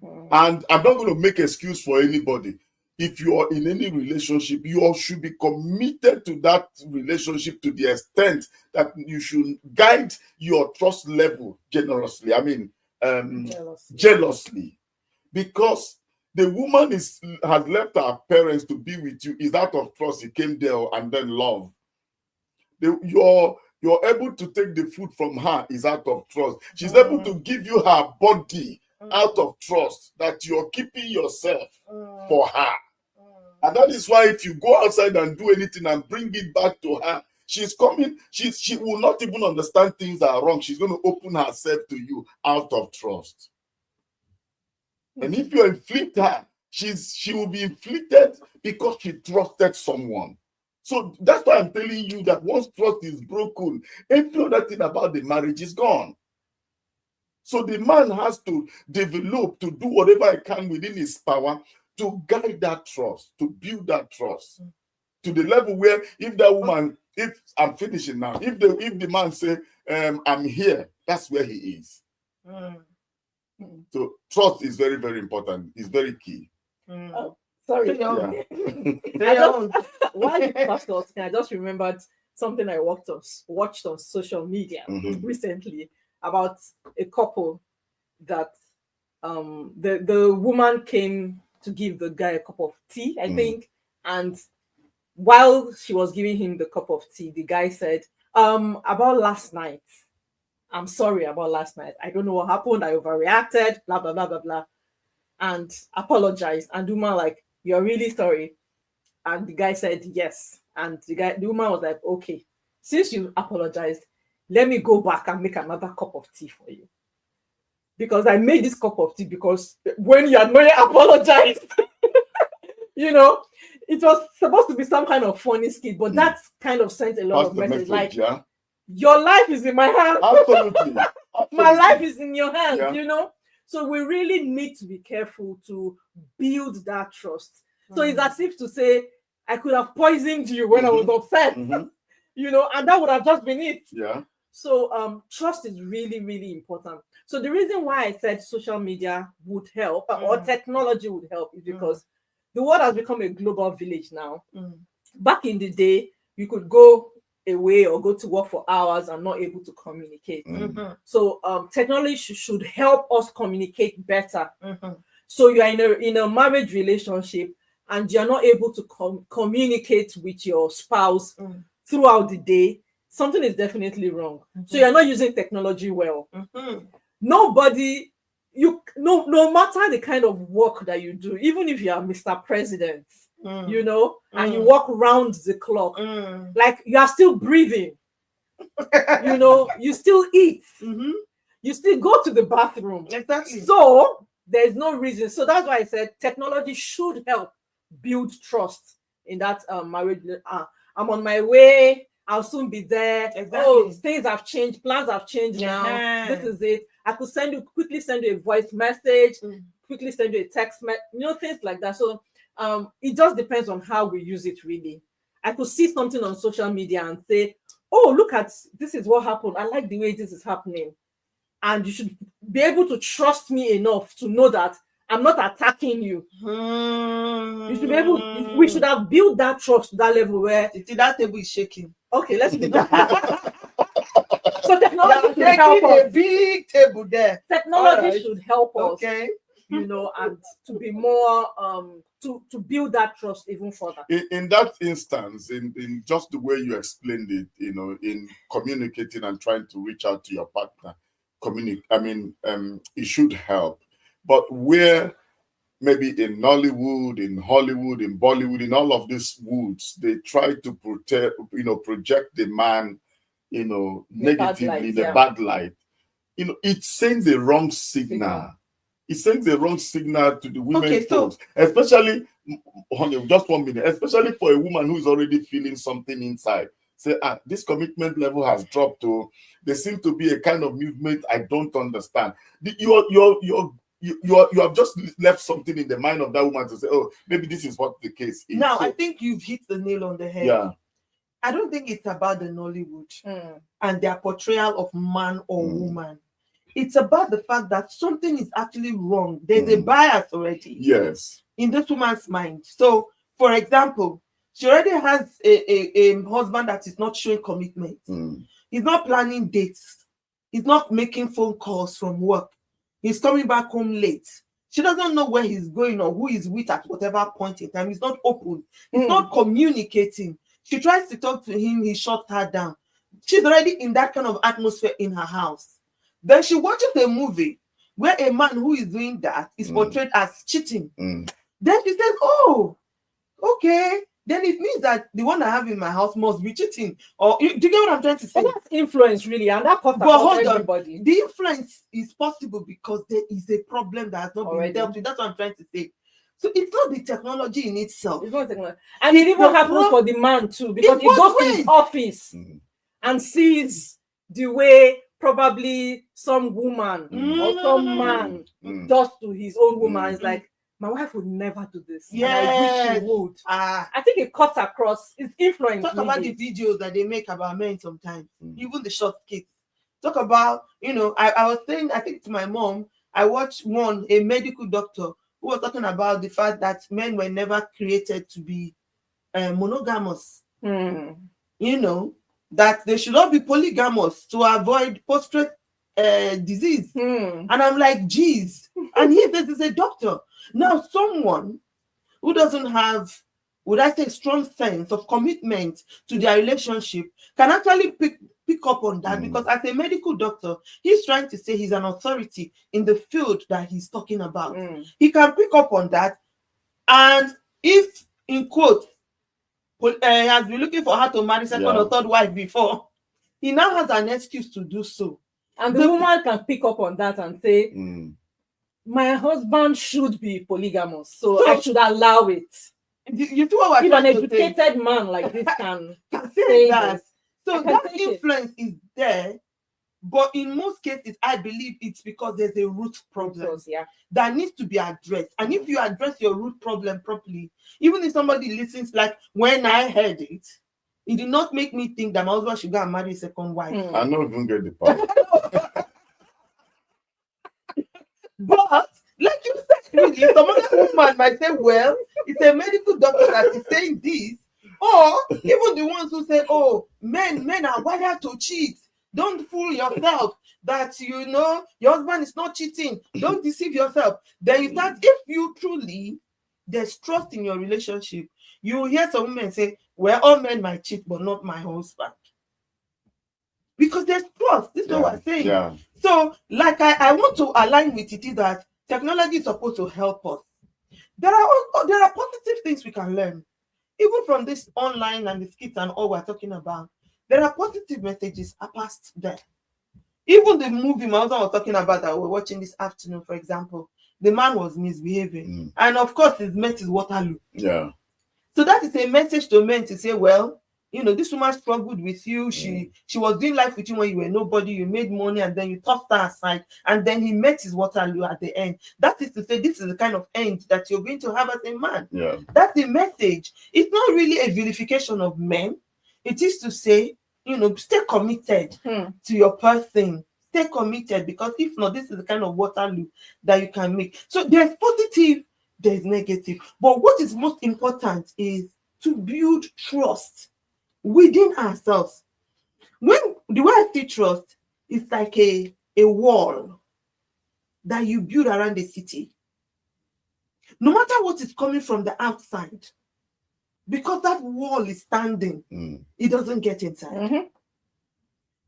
And I'm not going to make excuse for anybody. If you are in any relationship, you all should be committed to that relationship to the extent that you should guide your trust level generously. I mean, jealously. Because the woman has left her parents to be with you is out of trust. He came there and then love. You're able to take the food from her is out of trust. She's able to give you her body out of trust that you're keeping yourself for her. And that is why if you go outside and do anything and bring it back to her, she's coming, she will not even understand things are wrong. She's going to open herself to you out of trust. And if you inflict her, she will be inflicted because she trusted someone. So that's why I'm telling you that once trust is broken, every other thing about the marriage is gone. So the man has to develop, to do whatever he can within his power to guide that trust, to build that trust to the level where if that woman, if I'm finishing now, if the man say, I'm here, that's where he is. So trust is very, very important. It's very key. Oh, sorry. Yeah. While you was talking, I just remembered something I watched on social media recently about a couple that the woman came to give the guy a cup of tea, I think, and while she was giving him the cup of tea, the guy said, about last night, I'm sorry about last night. I don't know what happened. I overreacted, blah, blah, blah, blah, blah. And apologized. And the woman like, you're really sorry. And the guy said, yes. And the woman was like, okay, since you apologized, let me go back and make another cup of tea for you. Because I made this cup of tea because when you apologized, you know, it was supposed to be some kind of funny skit, but that kind of sent a lot of messages like, your life is in my hands. Absolutely. My life is in your hands, you know? So we really need to be careful to build that trust. So it's as if to say, I could have poisoned you when I was upset, you know, and that would have just been it. Yeah. So trust is really, really important. So the reason why I said social media would help or technology would help is because the world has become a global village now. Back in the day, you could go away or go to work for hours and not able to communicate. So technology should help us communicate better. So you are in a marriage relationship and you're not able to communicate with your spouse throughout the day, something is definitely wrong. So you're not using technology well. Nobody, no matter the kind of work that you do, even if you are Mr. President, you know, and you walk around the clock, like you are still breathing, you know, you still eat, you still go to the bathroom. Exactly. So there's no reason. So that's why I said technology should help build trust in that marriage. I'm on my way. I'll soon be there. Exactly. Oh, things have changed. Plans have changed now. This is it. I could quickly send you a voice message, quickly send you a text message, you know, things like that. So it just depends on how we use it, really. I could see something on social media and say, oh, look at this is what happened. I like the way this is happening. And you should be able to trust me enough to know that I'm not attacking you. You should be able, we should have built that trust to that level where that table is shaking. Okay, let's do that. So technology should help a us. big table there. Technology should help us. Okay. You know, and to be more to build that trust even further. In that instance, in just the way you explained it, you know, in communicating and trying to reach out to your partner, it should help. But where maybe in Nollywood, in Hollywood, in Bollywood, in all of these woods, they try to project the man, negatively, the bad light. It sends a wrong signal. It sends a wrong signal to the women, especially, honey, just 1 minute, especially for a woman who is already feeling something inside. Say, this commitment level has dropped to. There seems to be a kind of movement I don't understand. You have just left something in the mind of that woman to say, oh, maybe this is what the case is. Now, I think you've hit the nail on the head. Yeah. I don't think it's about the Nollywood and their portrayal of man or woman. It's about the fact that something is actually wrong. There's a bias already. Yes. In this woman's mind. So, for example, she already has a husband that is not showing commitment. He's not planning dates. He's not making phone calls from work. He's coming back home late. She doesn't know where he's going or who he's with at whatever point in time. He's not open. He's not communicating. She tries to talk to him. He shuts her down. She's already in that kind of atmosphere in her house. Then she watches a movie where a man who is doing that is portrayed as cheating. Then she says, oh, okay. Then it means that the one I have in my house must be cheating. Or do you get what I'm trying to say? And that's influence, really, and that comes hold everybody. On. The influence is possible because there is a problem that has not been dealt with. That's what I'm trying to say. So it's not the technology in itself. It's not technology. And it even happens for the man too, because he goes to his office and sees the way probably some woman or some man does to his own woman. It's like, my wife would never do this. Yeah, I wish she would. I think it cuts across. It's influence. Talk about the videos that they make about men sometimes, even the short skits. Talk about, I was saying, I think to my mom, I watched a medical doctor who was talking about the fact that men were never created to be monogamous. That they should not be polygamous to avoid post-stress disease. And I'm like, geez. And he says he's a doctor. Now, someone who doesn't have, would I say, strong sense of commitment to their relationship can actually pick up on that, because as a medical doctor, he's trying to say he's an authority in the field that he's talking about. He can pick up on that, and if, in quote, he has been looking for her to marry second or third wife before, he now has an excuse to do so. And the woman can pick up on that and say, my husband should be polygamous, so I should allow it. You see what if an educated man like this can say that. So that influence is there, but in most cases, I believe it's because there's a root problem that needs to be addressed. And if you address your root problem properly, even if somebody listens, like when I heard it, it did not make me think that my husband should go and marry a second wife. I don't even get the part. But like you said, really, some other woman might say, well, it's a medical doctor that is saying this. Or even the ones who say, oh, men are wired to cheat. Don't fool yourself that, your husband is not cheating. Don't deceive yourself. Then you start, if you truly, there's trust in your relationship, you will hear some women say, well, all men might cheat, but not my husband. Because there's trust. This is what we're saying. Yeah. So, like I want to align with it is that technology is supposed to help us. There are positive things we can learn. Even from this online and the skits and all we're talking about, there are positive messages are passed there. Even the movie my husband was talking about that we're watching this afternoon, for example, the man was misbehaving. And of course, his met is Waterloo. Yeah. So that is a message to men to say, well, this woman struggled with you. She was doing life with you when you were nobody. You made money and then you tossed her aside. And then he met his Waterloo at the end. That is to say, this is the kind of end that you're going to have as a man. Yeah. That's the message. It's not really a vilification of men. It is to say, stay committed to your person. Stay committed, because if not, this is the kind of Waterloo that you can make. So there's positive, there's negative. But what is most important is to build trust within ourselves. When the way I see trust is like a wall that you build around the city. No matter what is coming from the outside, because that wall is standing, it doesn't get inside.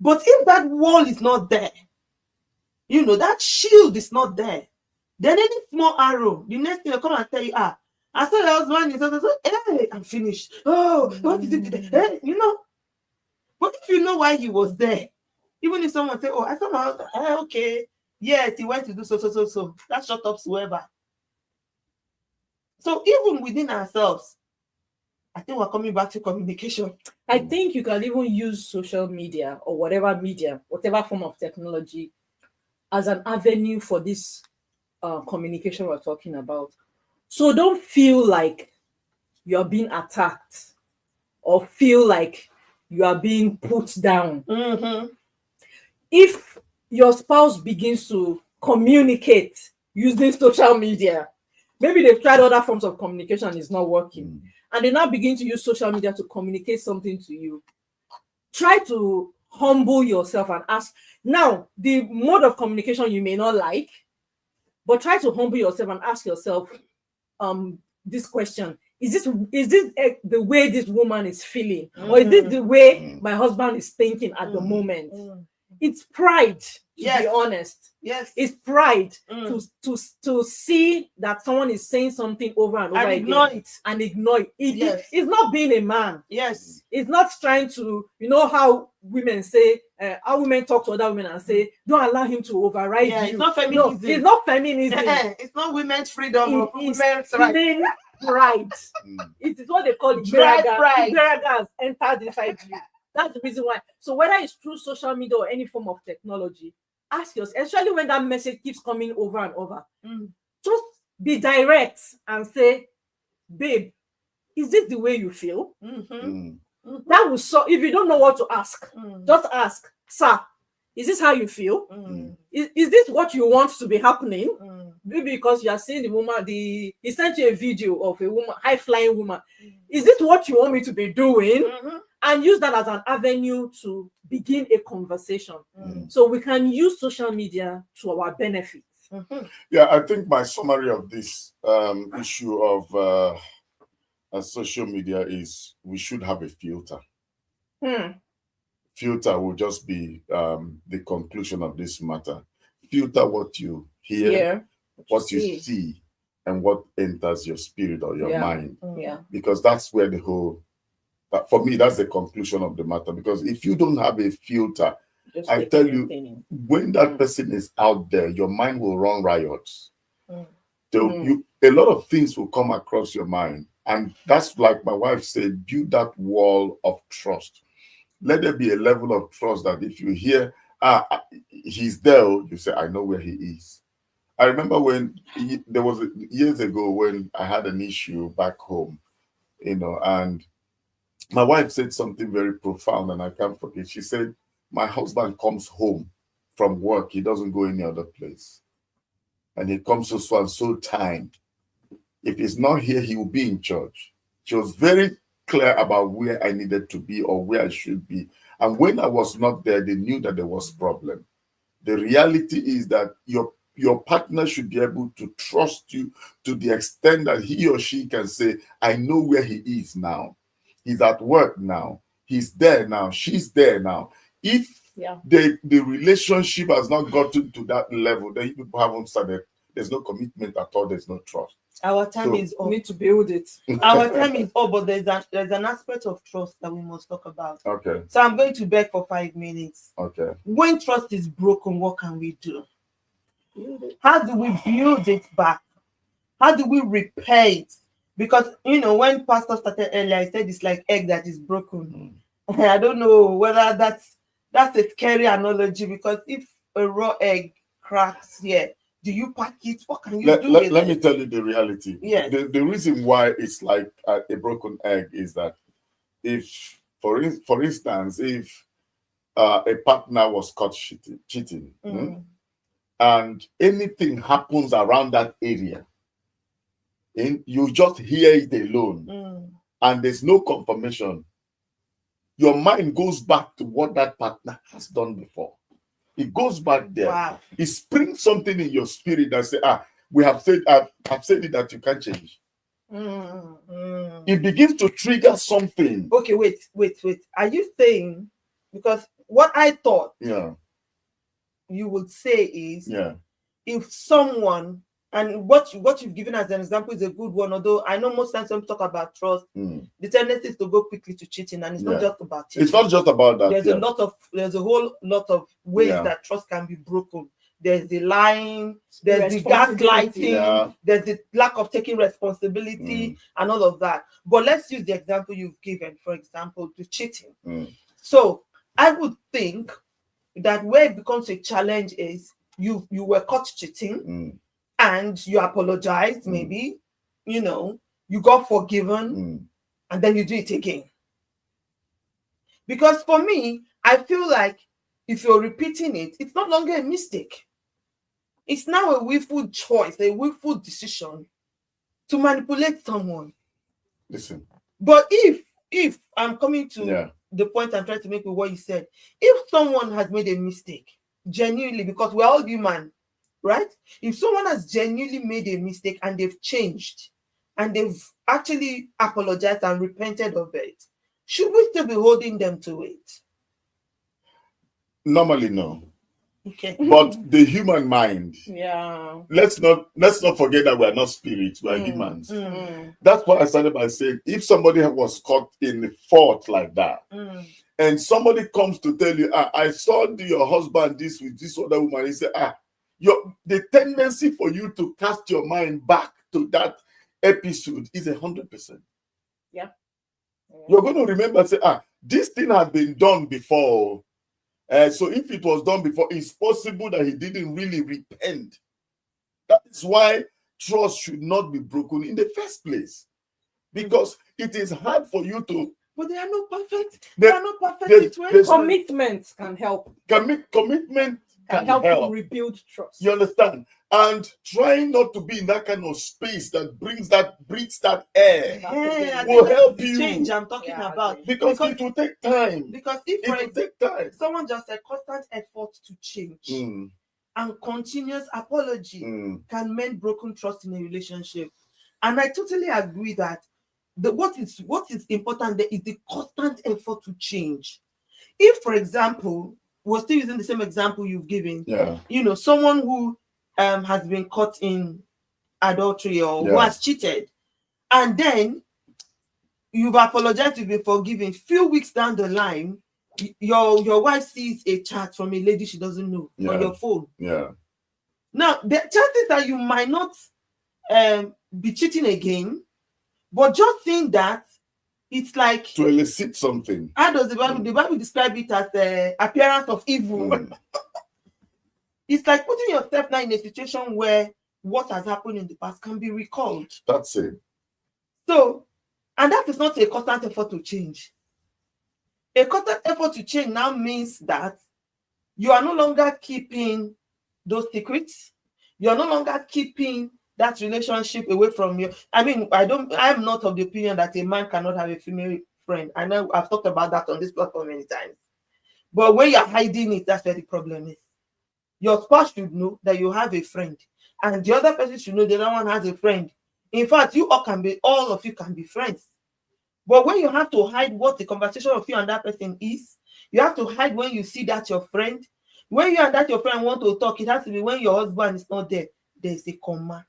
But if that wall is not there, that shield is not there, Then any small arrow, the next thing they'll come and tell you, I saw your husband is so, hey, I'm finished. Oh, what did you do? Hey, you know. But if you know why he was there, even if someone say, oh, I saw my husband, okay, yes, he went to do so. That shut up whoever. So even within ourselves, I think we're coming back to communication. I think you can even use social media or whatever media, whatever form of technology, as an avenue for this communication we're talking about. So don't feel like you're being attacked or feel like you are being put down. Mm-hmm. If your spouse begins to communicate using social media, maybe they've tried other forms of communication and it's not working, and they now begin to use social media to communicate something to you, try to humble yourself and ask. Now, the mode of communication you may not like, but try to humble yourself and ask yourself this question: Is this the way this woman is feeling, or is this the way my husband is thinking at the moment? It's pride, to be honest. Yes, it's pride to see that someone is saying something over and over and again ignore it. and ignore it. Yes. It's not being a man. Yes, it's not trying to, you know how women say, how women talk to other women and say, don't allow him to override you. It's not feminism. No, it's not feminism. It's not women's freedom or It's women's right. plain pride. It is what they call Dry Iberaga. pride. Iberaga has entered inside you. That's the reason why. So whether it's through social media or any form of technology, ask yourself, especially when that message keeps coming over and over, just be direct and say, babe, is this the way you feel? That will so. If you don't know what to ask, just ask, sir, is this how you feel? Is this what you want to be happening? Maybe because you are seeing the woman, he sent you a video of a woman, high-flying woman. Is this what you want me to be doing? And use that as an avenue to begin a conversation. So we can use social media to our benefit. Yeah, I think my summary of this issue of social media is we should have a filter. Filter will just be the conclusion of this matter. Filter what you hear, what you see, and what enters your spirit or your mind. Because that's where the whole, for me, that's the conclusion of the matter. Because if you don't have a filter, I tell you, when that person is out there, your mind will run riots. A lot of things will come across your mind. And that's like my wife said, build that wall of trust. Let there be a level of trust that if you hear, he's there, you say, I know where he is. I remember when there was years ago when I had an issue back home, and my wife said something very profound and I can't forget. She said, my husband comes home from work. He doesn't go any other place. And he comes so and so time. If he's not here, he will be in church. She was very clear about where I needed to be or where I should be. And when I was not there, they knew that there was a problem. The reality is that your partner should be able to trust you to the extent that he or she can say, I know where he is now. He's at work now. He's there now. She's there now. If the relationship has not gotten to that level, then people haven't started. There's no commitment at all. There's no trust. Our time is up. We need to build it. Our time is up, but there's an aspect of trust that we must talk about. Okay. So I'm going to beg for 5 minutes. Okay. When trust is broken, what can we do? How do we build it back? How do we repair it? Because, when Pastor started earlier, I said it's like egg that is broken. I don't know whether that's a scary analogy, because if a raw egg cracks here, do you pack it? What can you do with it? Let me tell you the reality. Yeah. The reason why it's like a broken egg is that if, for instance, if a partner was caught cheating, and anything happens around that area, and you just hear it alone, and there's no confirmation, your mind goes back to what that partner has done before. It goes back there. Wow. It springs something in your spirit that say, we have said, I've said it that you can't change. It begins to trigger something. Okay, wait. Are you saying, because what I thought you would say is, if someone And what you've given as an example is a good one, although I know most times when we talk about trust, the tendency is to go quickly to cheating, and it's not just about cheating. It's not just about that. There's a whole lot of ways that trust can be broken. There's the lying, there's the gaslighting, there's the lack of taking responsibility, and all of that. But let's use the example you've given, for example, the cheating. So I would think that where it becomes a challenge is you were caught cheating. And you apologized, maybe, you got forgiven, and then you do it again. Because for me, I feel like if you're repeating it, it's no longer a mistake. It's now a willful choice, a willful decision to manipulate someone. Listen. But if I'm coming to the point I'm trying to make with what you said, if someone has made a mistake, genuinely, because we're all human, right? If someone has genuinely made a mistake and they've changed and they've actually apologized and repented of it, should we still be holding them to it? Normally, no. Okay. But the human mind, let's not forget that we are not spirits, we are humans. That's why I started by saying, if somebody was caught in a fault like that, and somebody comes to tell you, I saw your husband this with this other woman, he said, the tendency for you to cast your mind back to that episode is 100%. Yeah. You're going to remember and say, this thing had been done before. So if it was done before, it's possible that he didn't really repent. That is why trust should not be broken in the first place. Because it is hard for you to. But they are not perfect. They are not perfect. Commitment can help. Commitment can help you rebuild trust. You understand? And trying not to be in that kind of space that breathes that air will help you. Change I'm talking about. Because it will take time. Because if someone just a constant effort to change and continuous apology can mend broken trust in a relationship. And I totally agree that what is important there is the constant effort to change. If, for example, we're still using the same example you've given, someone who has been caught in adultery or who has cheated, and then you've apologized, you've been forgiven. Few weeks down the line, your wife sees a chat from a lady she doesn't know on your phone. Now the chances that you might not be cheating again, but just seeing that, it's like to elicit something. How does the Bible describe it as the appearance of evil? It's like putting yourself now in a situation where what has happened in the past can be recalled. That's it. So, and that is not a constant effort to change. A constant effort to change now means that you are no longer keeping those secrets. You are no longer keeping that relationship away from you. I mean, I am not of the opinion that a man cannot have a female friend. I know I've talked about that on this platform many times. But when you're hiding it, that's where the problem is. Your spouse should know that you have a friend, and the other person should know the other one has a friend. In fact, all of you can be friends. But when you have to hide what the conversation of you and that person is, you have to hide when you see that your friend. When you and that your friend want to talk, it has to be when your husband is not there. There's a comma.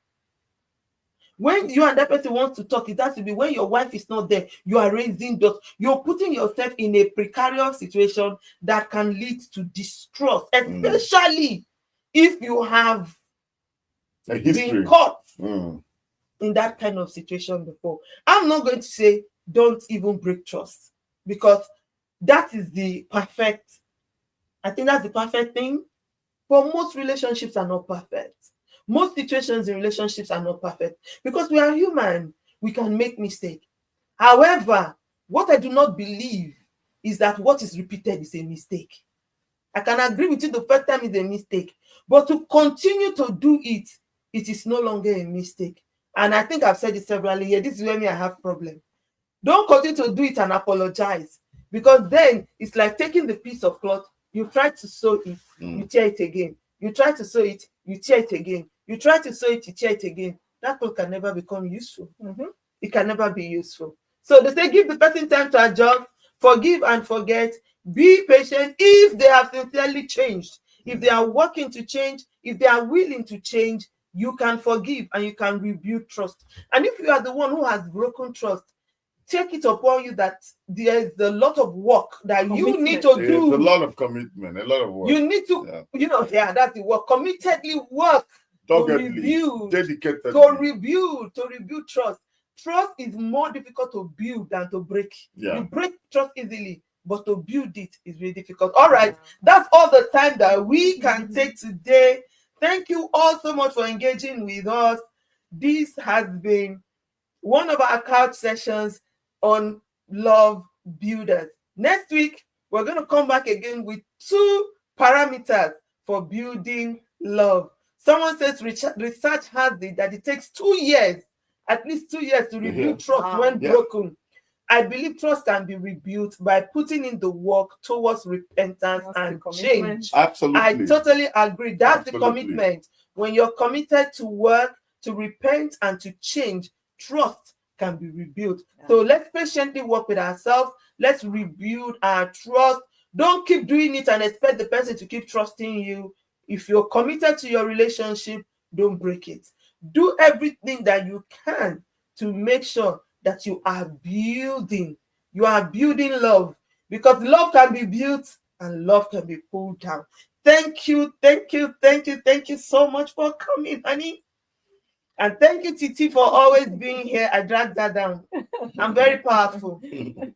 When you and that person wants to talk, it has to be when your wife is not there. You are raising those. You're putting yourself in a precarious situation that can lead to distrust, especially if you have been caught in that kind of situation before. I'm not going to say don't even break trust, because that is the perfect. I think that's the perfect thing. But most relationships are not perfect. Most situations in relationships are not perfect because we are human. We can make mistakes. However, what I do not believe is that what is repeated is a mistake. I can agree with you the first time is a mistake, but to continue to do it, it is no longer a mistake. And I think I've said it severally here. This is where I have problem. Don't continue to do it and apologize, because then it's like taking the piece of cloth. You try to sew it, you tear it again. You try to sew it, you tear it again. You try to sew it, you tear it again. That cloth can never become useful. It can never be useful. So they say give the person time to adjust, forgive and forget, be patient if they have sincerely changed. If they are working to change, if they are willing to change, you can forgive and you can rebuild trust. And if you are the one who has broken trust, take it upon you that there's a lot of work that you need to There's do. a lot of commitment, a lot of work. You need to, that's the work. Committedly work Doggedly, to rebuild, dedicatedly. to rebuild trust. Trust is more difficult to build than to break. Yeah. You break trust easily, but to build it is really difficult. All right, that's all the time that we can take today. Thank you all so much for engaging with us. This has been one of our couch sessions on love builders. Next week, we're going to come back again with 2 parameters for building love. Someone says research has it that it takes 2 years, at least 2 years, to rebuild trust when broken. I believe trust can be rebuilt by putting in the work towards repentance and change. Absolutely. I totally agree. That's the commitment. When you're committed to work, to repent, and to change, trust can be rebuilt. So let's patiently work with ourselves. Let's rebuild our trust. Don't keep doing it and expect the person to keep trusting you. If you're committed to your relationship, don't break it. Do everything that you can to make sure that you are building love, because love can be built and love can be pulled down. Thank you so much for coming, honey. And thank you, Titi, for always being here. I dragged that down. I'm very powerful. Thank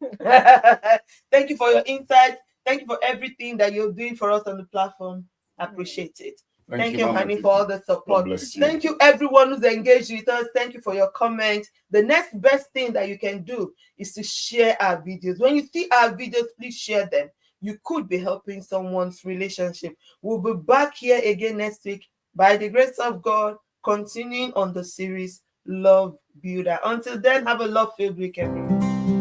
you for your insight. Thank you for everything that you're doing for us on the platform. I appreciate it. Thank you, honey, for all the support. Thank you, everyone who's engaged with us. Thank you for your comments. The next best thing that you can do is to share our videos. When you see our videos, please share them. You could be helping someone's relationship. We'll be back here again next week by the grace of God, continuing on the series Love Builder. Until then, have a love-filled week, everyone.